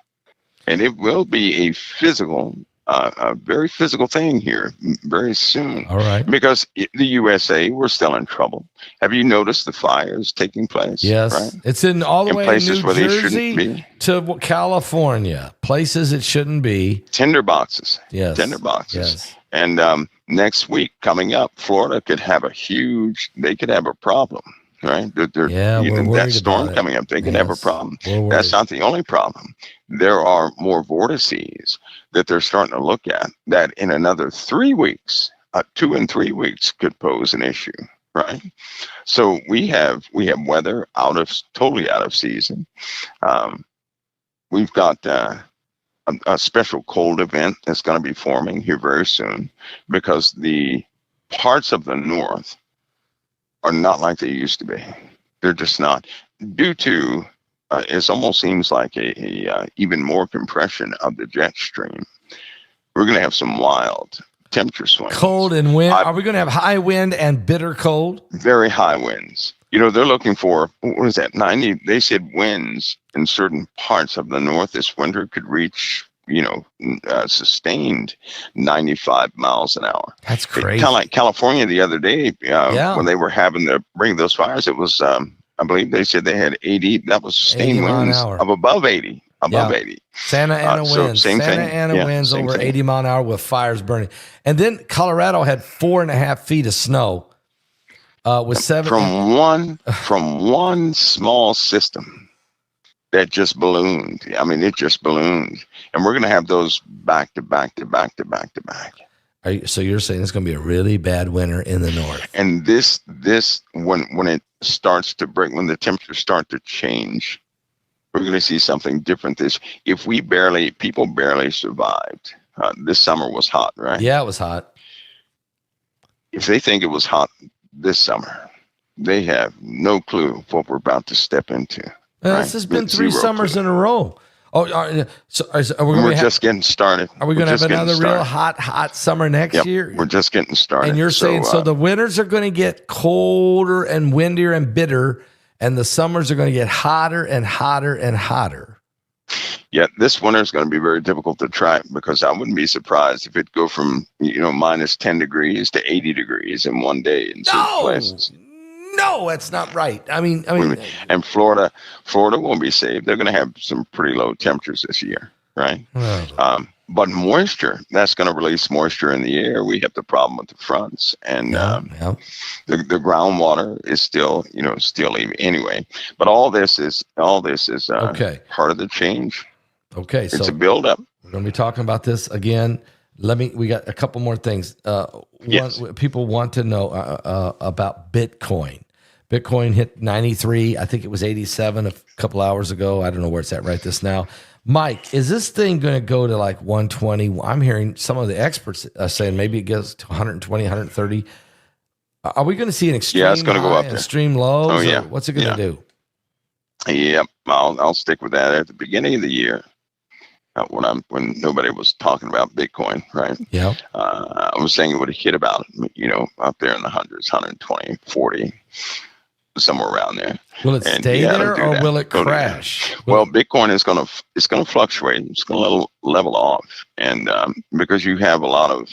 and it will be a physical a very physical thing here very soon. All right. Because the USA, we're still in trouble. Have you noticed the fires taking place? Yes. Right? It's in all the In way places New where they shouldn't Jersey be. to California, places it shouldn't be. Tinderboxes. Yes. Tinderboxes. Yes. And next week coming up, Florida could have a problem. Right? We're worried that storm about it. coming up, they could have a problem. We're worried. That's not the only problem. There are more vortices that they're starting to look at that in another 3 weeks, 2 and 3 weeks could pose an issue. Right? So we have weather totally out of season. We've got a special cold event that's going to be forming here very soon, because the parts of the north are not like they used to be. They're just not, due to it almost seems like a even more compression of the jet stream. We're going to have some wild temperature swings. Cold and wind. Are we going to have high wind and bitter cold? Very high winds. They're looking for, what is that, 90? They said winds in certain parts of the north this winter could reach, sustained 95 miles an hour. That's crazy. Kind of like California the other day, when they were having to bring those fires. It was, I believe they said they had 80. That was sustained winds of above 80. Above 80. Santa Ana winds. Same Santa thing. Ana winds over 80 mile an hour with fires burning. And then Colorado had 4.5 feet of snow. With 7 from one small system that just ballooned. I mean, it just ballooned, and we're going to have those back to back to back to back to back. So you're saying it's going to be a really bad winter in the north? And this when it starts to break, when the temperatures start to change, we're going to see something different. If people barely survived. This summer was hot, right? Yeah, it was hot. If they think it was hot this summer, they have no clue what we're about to step into. Right? This has been 3 summers in a row. We're just getting started. Are we going to have another real hot summer next year? We're just getting started. And you're saying so the winters are going to get colder and windier and bitter, and the summers are going to get hotter and hotter and hotter. Yeah, this winter is going to be very difficult to track, because I wouldn't be surprised if it go from minus 10 degrees to 80 degrees in one day in certain places. No, that's not right. I mean, and Florida won't be saved. They're going to have some pretty low temperatures this year, right? But moisture, that's going to release moisture in the air. We have the problem with the fronts, and the groundwater is still leaving anyway. But all this is okay. Part of the change. Okay, it's a buildup. We're going to be talking about this again. We got a couple more things. Yes. People want to know about Bitcoin. Bitcoin hit 93. I think it was 87 a couple hours ago. I don't know where it's at right this now. Mike, is this thing going to go to like 120? I'm hearing some of the experts saying maybe it goes to 120, 130. Are we going to see an extreme it's going to go up there. Extreme lows? Oh, yeah. What's it going to do? Yep, I'll stick with that. At the beginning of the year, when nobody was talking about Bitcoin, right? Yeah. I was saying it would hit about, up there in the hundreds, 120, 40, somewhere around there. Will it stay there, or will it crash? Well, Bitcoin is going to fluctuate. It's going to level off, and because you have a lot of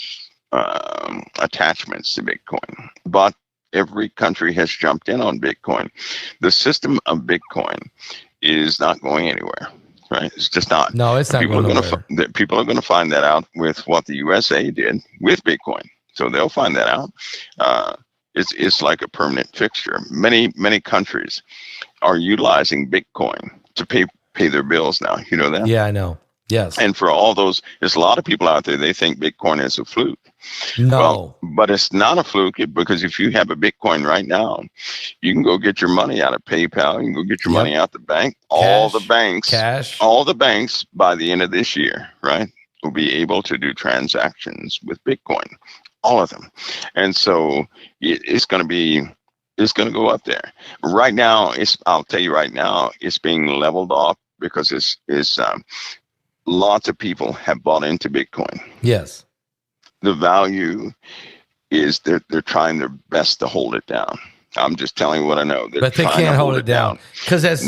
attachments to Bitcoin, but every country has jumped in on Bitcoin. The system of Bitcoin is not going anywhere. Right, it's just not. No, it's not. People are going to find that out with what the USA did with Bitcoin. So they'll find that out. It's like a permanent fixture. Many countries are utilizing Bitcoin to pay their bills now. You know that? Yeah, I know. Yes. And for all those, there's a lot of people out there, they think Bitcoin is a fluke. No. Well, but it's not a fluke, because if you have a Bitcoin right now, you can go get your money out of PayPal. You can go get your money out the bank. All the banks by the end of this year, right, will be able to do transactions with Bitcoin. All of them. And so it's going to go up there. Right now, I'll tell you right now, it's being leveled off, because it's lots of people have bought into Bitcoin. Yes. The value is they're trying their best to hold it down. I'm just telling you what I know. They're But they trying to can't hold it down because it's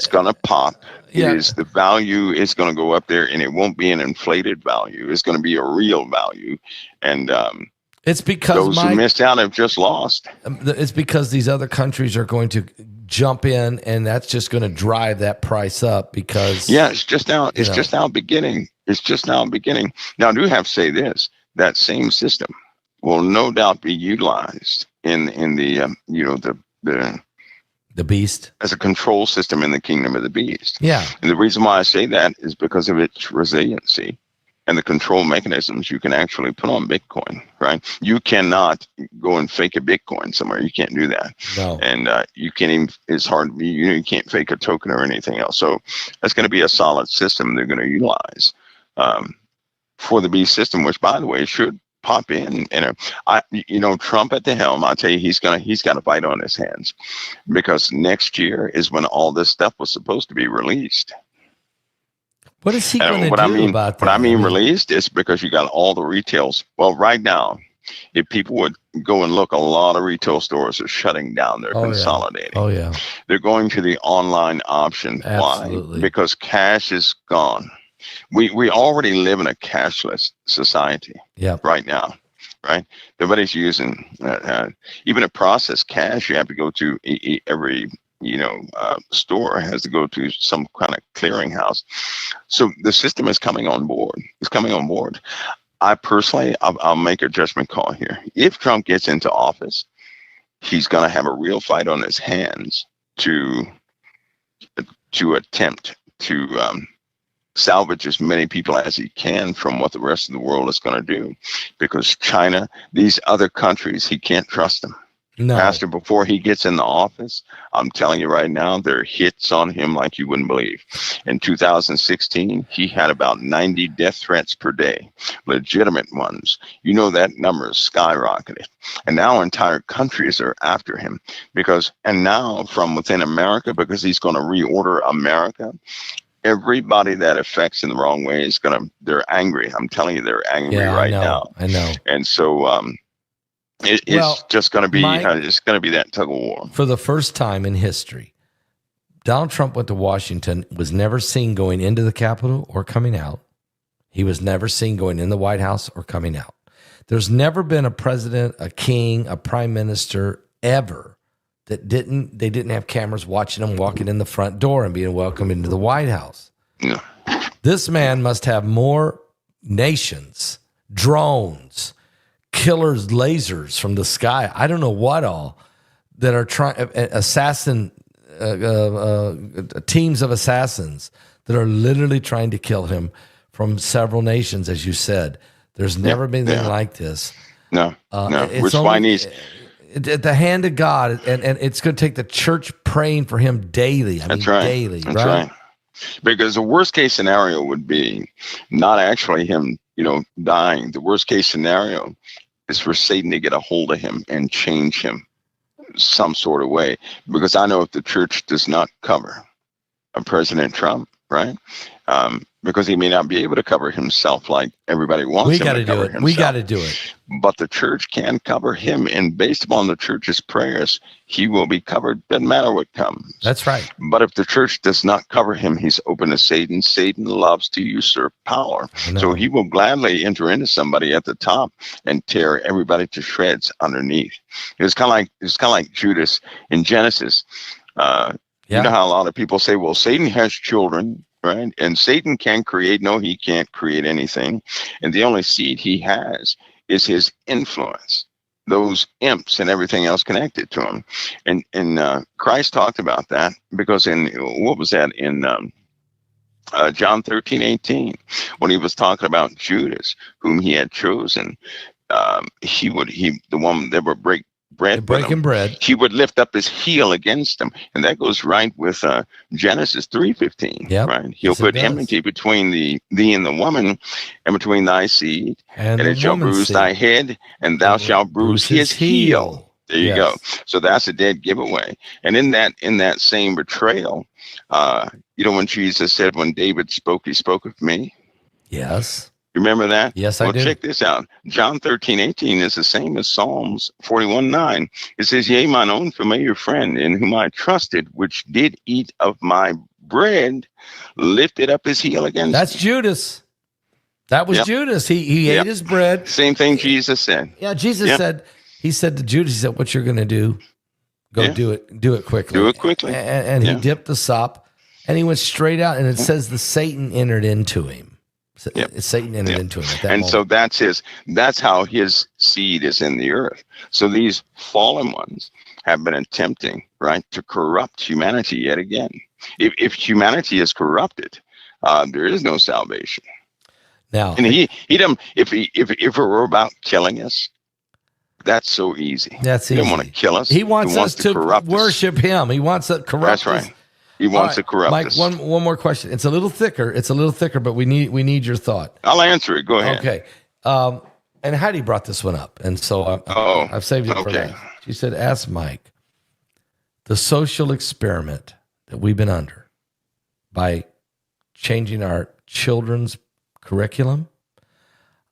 going to pop. Yeah. It is the value is going to go up there, and it won't be an inflated value. It's going to be a real value, and it's because those who missed out have just lost. It's because these other countries are going to jump in, and that's just going to drive that price up. Because it's just now. It's just now beginning. It's just now beginning. Now, I do have to say this: that same system will no doubt be utilized in the the beast as a control system in the kingdom of the beast. Yeah. And the reason why I say that is because of its resiliency and the control mechanisms you can actually put on Bitcoin, right? You cannot go and fake a Bitcoin somewhere. You can't do that. No. And you can't even, it's hard to be, you can't fake a token or anything else. So that's going to be a solid system they're going to utilize for the beast system, which, by the way, should pop in. And Trump at the helm, I'll tell you, he's got a fight on his hands, because next year is when all this stuff was supposed to be released. What is he going to do about that? What I mean released is because you got all the retails. Well, right now, if people would go and look, a lot of retail stores are shutting down. They're consolidating. Oh, yeah. They're going to the online option. Absolutely. Why? Because cash is gone. We already live in a cashless society right now, right? Nobody's using, even to process cash, you have to go to every, store has to go to some kind of clearinghouse. So the system is coming on board. It's coming on board. I personally, I'll make a judgment call here. If Trump gets into office, he's going to have a real fight on his hands to attempt to salvage as many people as he can from what the rest of the world is going to do, because China, these other countries, he can't trust them. No. Pastor, before he gets in the office, I'm telling you right now, there are hits on him like you wouldn't believe. In 2016, he had about 90 death threats per day, legitimate ones. That number is skyrocketed. And now entire countries are after him and now from within America, because he's going to reorder America. Everybody that affects in the wrong way they're angry. I'm telling you, they're angry now. I know. And so, it's just going to be that tug of war. For the first time in history, Donald Trump went to Washington, was never seen going into the Capitol or coming out. He was never seen going in the White House or coming out. There's never been a president, a king, a prime minister ever that didn't have cameras watching him walking in the front door and being welcomed into the White House. No. This man must have more nations, drones, killers, lasers from the sky. I don't know what all that are trying teams of assassins that are literally trying to kill him from several nations, as you said. There's never been anything like this. No. It's only at the hand of God, and it's going to take the church praying for him daily. That's right. Daily, That's right. Because the worst case scenario would be not actually him, dying. The worst case scenario is for Satan to get a hold of him and change him some sort of way. Because I know if the church does not cover President Trump, right? Because he may not be able to cover himself like everybody wants him to cover himself. We got to do it. But the church can cover him, and based upon the church's prayers, he will be covered. Doesn't matter what comes. That's right. But if the church does not cover him, he's open to Satan. Satan loves to usurp power. So he will gladly enter into somebody at the top and tear everybody to shreds underneath. It's kind of like Judas in Genesis. You know how a lot of people say, well, Satan has children, right? And Satan can create. No, he can't create anything. And the only seed he has is his influence, those imps and everything else connected to him. And Christ talked about that, because in John 13:18, when he was talking about Judas, whom he had chosen, the one that would break bread, he would lift up his heel against them, and that goes right with Genesis 3:15. Right, he'll put enmity between thee and the woman, and between thy seed, and it shall bruise thy head, and thou shalt bruise his heel. There you go. So that's a dead giveaway. And in that same betrayal, when Jesus said, when David spoke, he spoke of me. Yes. Remember that? Yes, I well, do. check this out. John 13:18 is the same as Psalms 41:9. It says, yea, mine own familiar friend in whom I trusted, which did eat of my bread, lifted up his heel against That's me. Judas. That was Yep. Judas. He ate Yep. his bread. Same thing Jesus said. Yeah, Jesus Yep. said, he said to Judas, he said, what you're going to do, go Yeah. do it quickly. Do it quickly. And he Yeah. dipped the sop and he went straight out, and it says the Satan entered into him. Yep. Satan entered Yep. into him at that And moment. so that's how his seed is in the earth. So these fallen ones have been attempting, right, to corrupt humanity yet again. If humanity is corrupted, there is no salvation. Now, And he don't, if it were about killing us, that's so easy. that's He easy. don't want to kill us. He wants us to corrupt us. worship him. He wants to corrupt That's right. us. He wants All to corrupt Mike, us. one more question. It's a little thicker, but we need your thought. I'll answer it. Go ahead. Okay. And Heidi brought this one up, and so I've saved it for okay. that. She said, ask Mike, the social experiment that we've been under by changing our children's curriculum,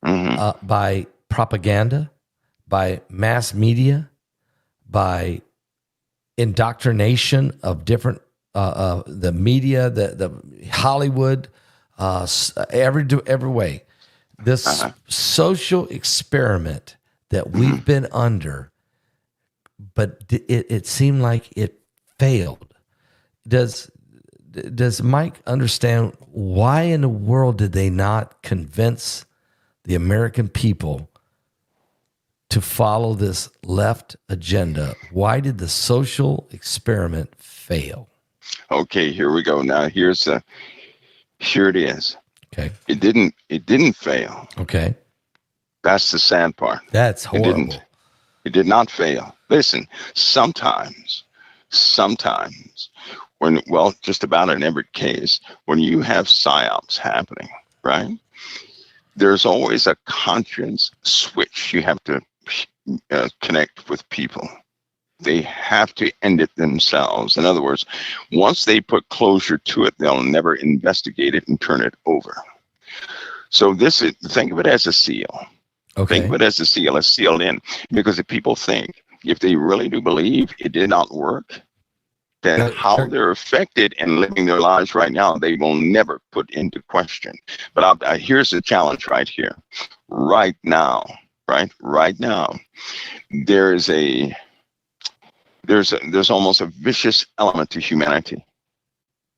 by propaganda, by mass media, by indoctrination of different the media, the Hollywood, every way. This social experiment that we've been under, but it seemed like it failed. Does Mike understand why in the world did they not convince the American people to follow this left agenda? Why did the social experiment fail? Okay, here we go. Now here it is. Okay. It didn't fail. Okay. That's the sad part. That's horrible. It did not fail. Listen, sometimes when, well, just about in every case, when you have psyops happening, right? There's always a conscience switch you have to connect with people. They have to end it themselves. In other words, once they put closure to it, they'll never investigate it and turn it over. So think of it as a seal. Okay. Think of it as a seal. It's sealed in. Because if people think, if they really do believe it did not work, then how they're affected and living their lives right now, they will never put into question. But here's the challenge right here. Right now, there's almost a vicious element to humanity.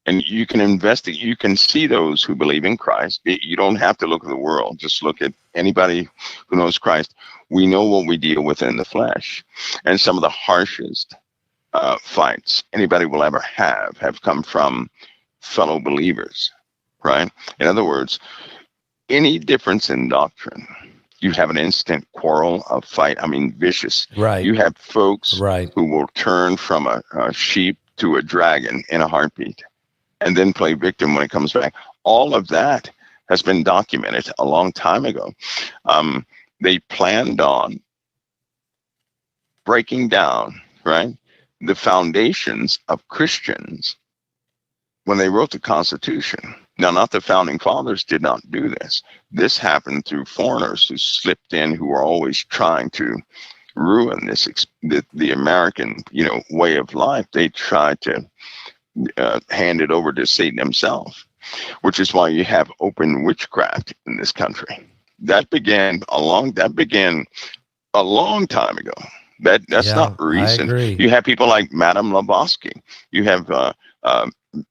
And you can investigate, you can see those who believe in Christ. You don't have to look at the world. Just look at anybody who knows Christ. We know what we deal with in the flesh. And some of the harshest fights anybody will ever have come from fellow believers, right? In other words, any difference in doctrine, you have an instant quarrel, a fight. I mean, vicious. Right. You have folks Right. who will turn from a sheep to a dragon in a heartbeat and then play victim when it comes back. All of that has been documented a long time ago. They planned on breaking down, right, the foundations of Christians when they wrote the Constitution. Now, not the founding fathers did not do this. This happened through foreigners who slipped in, who were always trying to ruin the American, way of life. They tried to hand it over to Satan himself, which is why you have open witchcraft in this country. That began a long time ago. That's not recent. I agree. You have people like Madame Blavatsky. You have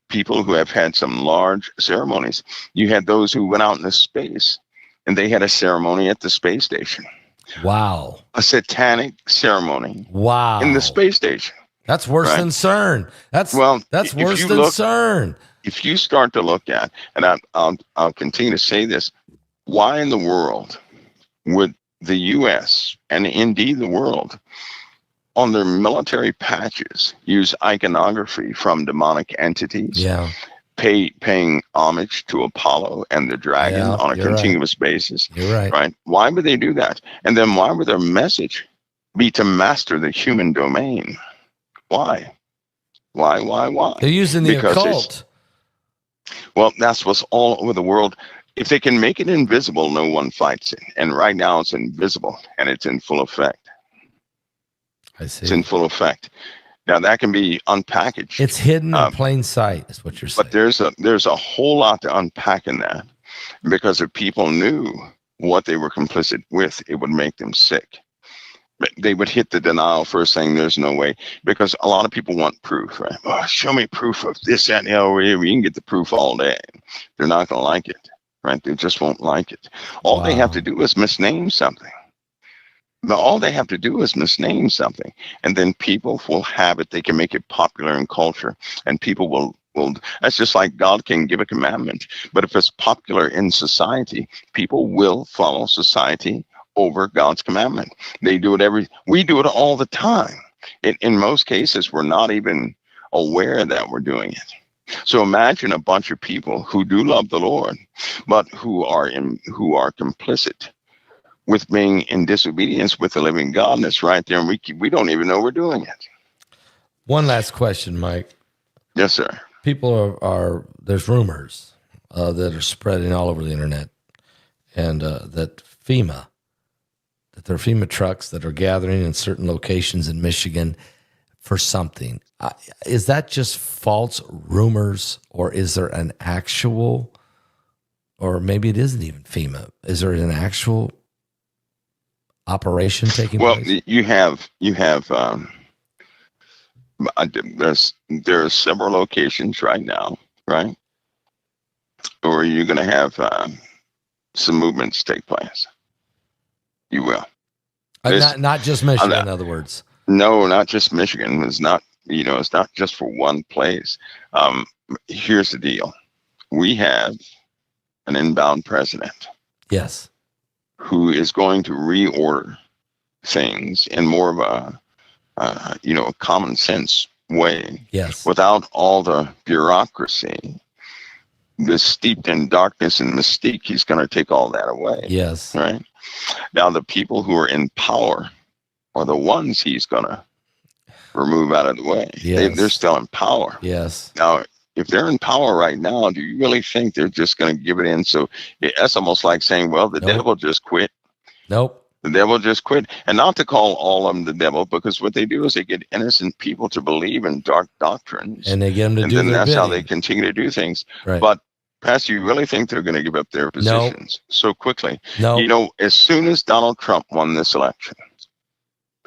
people who have had some large ceremonies. You had those who went out into space, and they had a ceremony at the space station. Wow. A satanic ceremony. Wow. In the space station. That's worse than CERN. That's worse than CERN. If you start to look at, and I'll continue to say this, why in the world would the U.S. and indeed the world on their military patches use iconography from demonic entities? Yeah. Paying homage to Apollo and the dragon on a continuous basis. You're right. Right? Why would they do that? And then why would their message be to master the human domain? Why? They're using the occult. Well, that's what's all over the world. If they can make it invisible, no one fights it. And right now it's invisible and it's in full effect. I see. It's in full effect. Now that can be unpackaged. It's hidden in plain sight, is what you're saying. But there's a whole lot to unpack in that, because if people knew what they were complicit with, it would make them sick. They would hit the denial first, saying there's no way, because a lot of people want proof, right? Oh, show me proof of this, that, and the other. You can get the proof all day. They're not going to like it, right? They just won't like it. All they have to do is misname something. But all they have to do is misname something, and then people will have it. They can make it popular in culture, and people will. That's just like God can give a commandment, but if it's popular in society, people will follow society over God's commandment. They do it we do it all the time. In most cases, we're not even aware that we're doing it. So imagine a bunch of people who do love the Lord, but who are complicit with being in disobedience with the living God, and it's right there, and we don't even know we're doing it. One last question, Mike. Yes, sir. People are there's rumors that are spreading all over the internet, and that there are FEMA trucks that are gathering in certain locations in Michigan for something. Is that just false rumors, or is there an actual, or maybe it isn't even FEMA? Is there an actual operation taking place? Well, you have there are several locations right now, right, where you're going to have some movements take place. You will. Not just Michigan, in other words. No, not just Michigan. It's not just for one place. Here's the deal: we have an inbound president. Yes. Who is going to reorder things in more of a common sense way. Yes. Without all the bureaucracy, the steeped in darkness and mystique, he's going to take all that away. Yes. Right. Now, the people who are in power are the ones he's going to remove out of the way. Yes. They're still in power. Yes. Now, if they're in power right now, do you really think they're just going to give it in? So that's almost like saying, well, the devil just quit. Nope. The devil just quit. And not to call all of them the devil, because what they do is they get innocent people to believe in dark doctrines. And they get them to do their bidding. And then that's how they bidding. continue to do things. Right. But, Pastor, you really think they're going to give up their positions so quickly? No. As soon as Donald Trump won this election,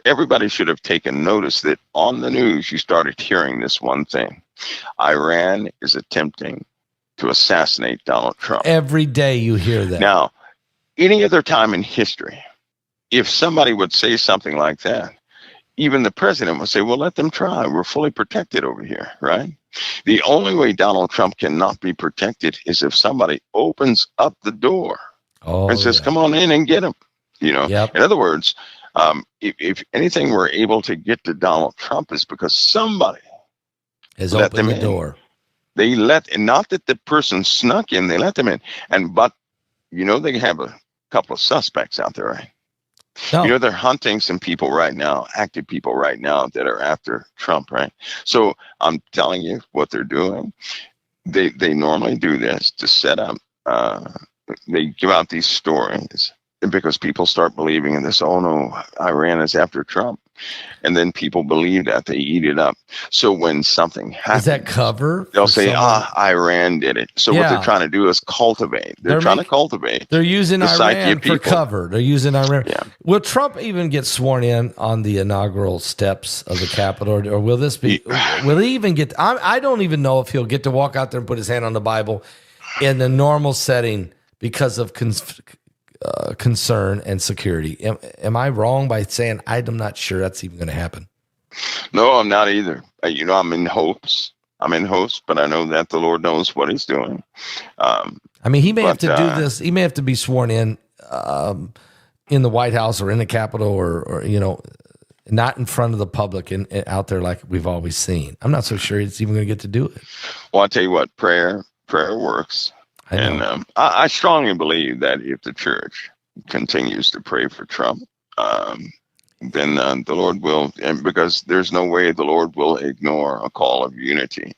everybody should have taken notice that on the news you started hearing this one thing. Iran is attempting to assassinate Donald Trump. Every day you hear that. Now, any other time in history, if somebody would say something like that, even the president would say, well, let them try. We're fully protected over here, right? The only way Donald Trump cannot be protected is if somebody opens up the door and says, come on in and get him. Yep. In other words, if anything we're able to get to Donald Trump is because somebody has opened the door. They not that the person snuck in, they let them in. But they have a couple of suspects out there, right? No. They're hunting some people right now, active people right now that are after Trump, right? So I'm telling you what they're doing. They normally do this to set up, they give out these stories because people start believing in this, oh no, Iran is after Trump. And then people believe that, they eat it up. So when something happens, is that cover? They'll say, Iran did it. So what they're trying to do is cultivate. They're trying to cultivate. They're using the Iran for cover. They're using Iran. Yeah. Will Trump even get sworn in on the inaugural steps of the Capitol, or will this be? Will he even get? I don't even know if he'll get to walk out there and put his hand on the Bible in the normal setting because of concern and security. Am I wrong by saying I'm not sure that's even going to happen? No, I'm not either. I'm in hopes. But I know that the Lord knows what he's doing. He may have to do this. He may have to be sworn in the White House or in the Capitol or not in front of the public and out there like we've always seen. I'm not so sure he's even going to get to do it. Well, I'll tell you what, prayer works. And I strongly believe that if the church continues to pray for Trump, then the Lord will, and because there's no way the Lord will ignore a call of unity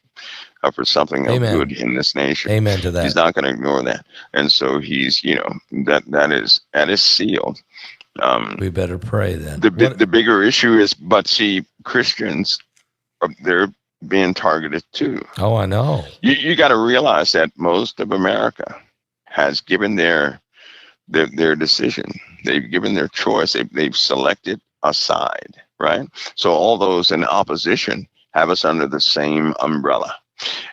for something of good in this nation. Amen to that. He's not going to ignore that. And so he's, that is sealed. We better pray then. The bigger issue is, but see, Christians, they're being targeted too. Oh, I know. You got to realize that most of America has given their decision. They've given their choice. They've selected a side, right? So all those in opposition have us under the same umbrella.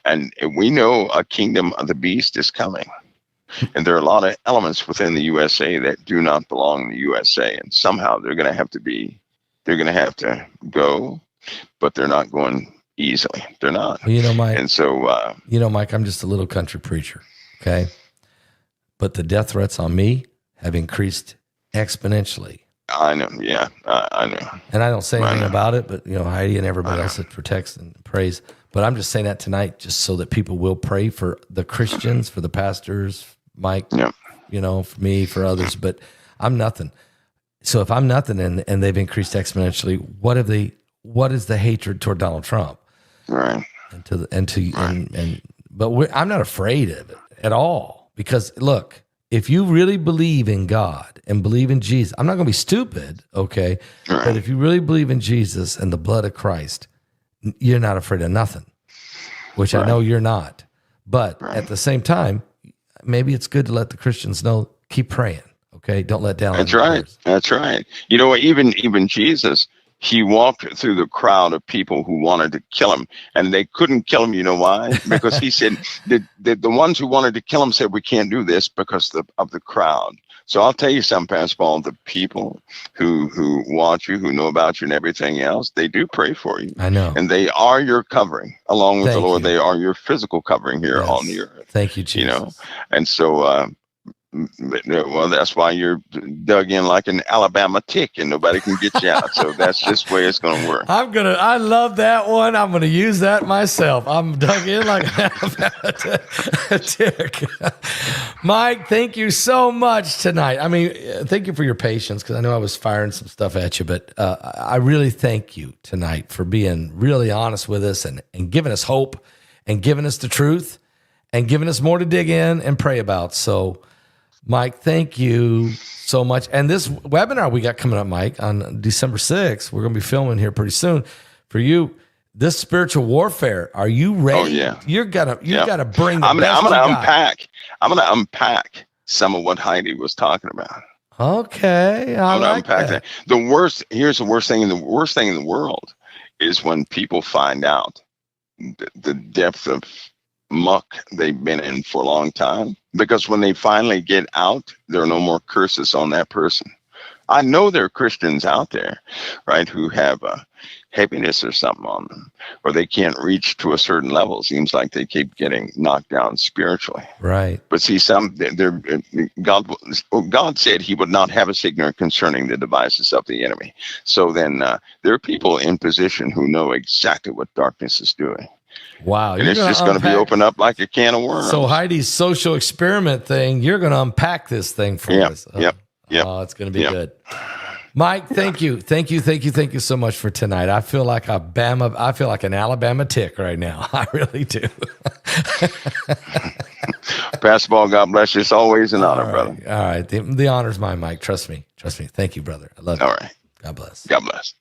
And we know a kingdom of the beast is coming. And there are a lot of elements within the USA that do not belong in the USA. And somehow they're going to have to go, but they're not going easily. They're not. Well, Mike. And so, Mike, I'm just a little country preacher. Okay. But the death threats on me have increased exponentially. I know. Yeah. I know. And I don't say anything about it, but Heidi and everybody else that protects and prays. But I'm just saying that tonight, just so that people will pray for the Christians, for the pastors, Mike, for me, for others, but I'm nothing. So if I'm nothing and they've increased exponentially, what is the hatred toward Donald Trump? Right. But I'm not afraid of it at all, because look, if you really believe in God and believe in Jesus, I'm not going to be stupid. Okay. Right. But if you really believe in Jesus and the blood of Christ, you're not afraid of nothing, which I know you're not. But at the same time, maybe it's good to let the Christians know, keep praying. Okay. Don't let down. That's right. Prayers. That's right. You know what? Even Jesus, he walked through the crowd of people who wanted to kill him, and they couldn't kill him. You know why? Because he said the ones who wanted to kill him said, we can't do this because of the crowd. So I'll tell you something, Pastor Paul, the people who watch you, who know about you and everything else, they do pray for you. I know. And they are your covering. Along with the Lord, they are your physical covering here on the earth. Thank you, Jesus. And so, well, that's why you're dug in like an Alabama tick and nobody can get you out. So that's just the way it's going to work. I love that one. I'm going to use that myself. I'm dug in like an Alabama tick. Mike, thank you so much tonight. I mean, thank you for your patience, because I know I was firing some stuff at you, but I really thank you tonight for being really honest with us and giving us hope and giving us the truth and giving us more to dig in and pray about. So, Mike, thank you so much. And this webinar we got coming up, Mike, on December 6th, we're going to be filming here pretty soon for you. This spiritual warfare, are you ready? Oh, yeah. You gotta bring the I'm best gonna unpack some of what Heidi was talking about. Okay. I'm gonna unpack that. Here's the worst thing in the world is when people find out the depth of muck they've been in for a long time, because when they finally get out, there are no more curses on that person. I know there are Christians out there, right, who have a heaviness or something on them, or they can't reach to a certain level. It seems like they keep getting knocked down spiritually. Right. But see, God said he would not have us ignorant concerning the devices of the enemy. So then there are people in position who know exactly what darkness is doing. Wow. And it's just going to be opened up like a can of worms. So Heidi's social experiment thing, you're going to unpack this thing for us. Yep. Oh, it's going to be good. Mike, thank you. Thank you so much for tonight. I feel like an Alabama tick right now. I really do. Pastor Paul, God bless you. It's always an honor, brother. All right. The honor's mine, Mike. Trust me. Thank you, brother. I love you. All right. God bless. God bless.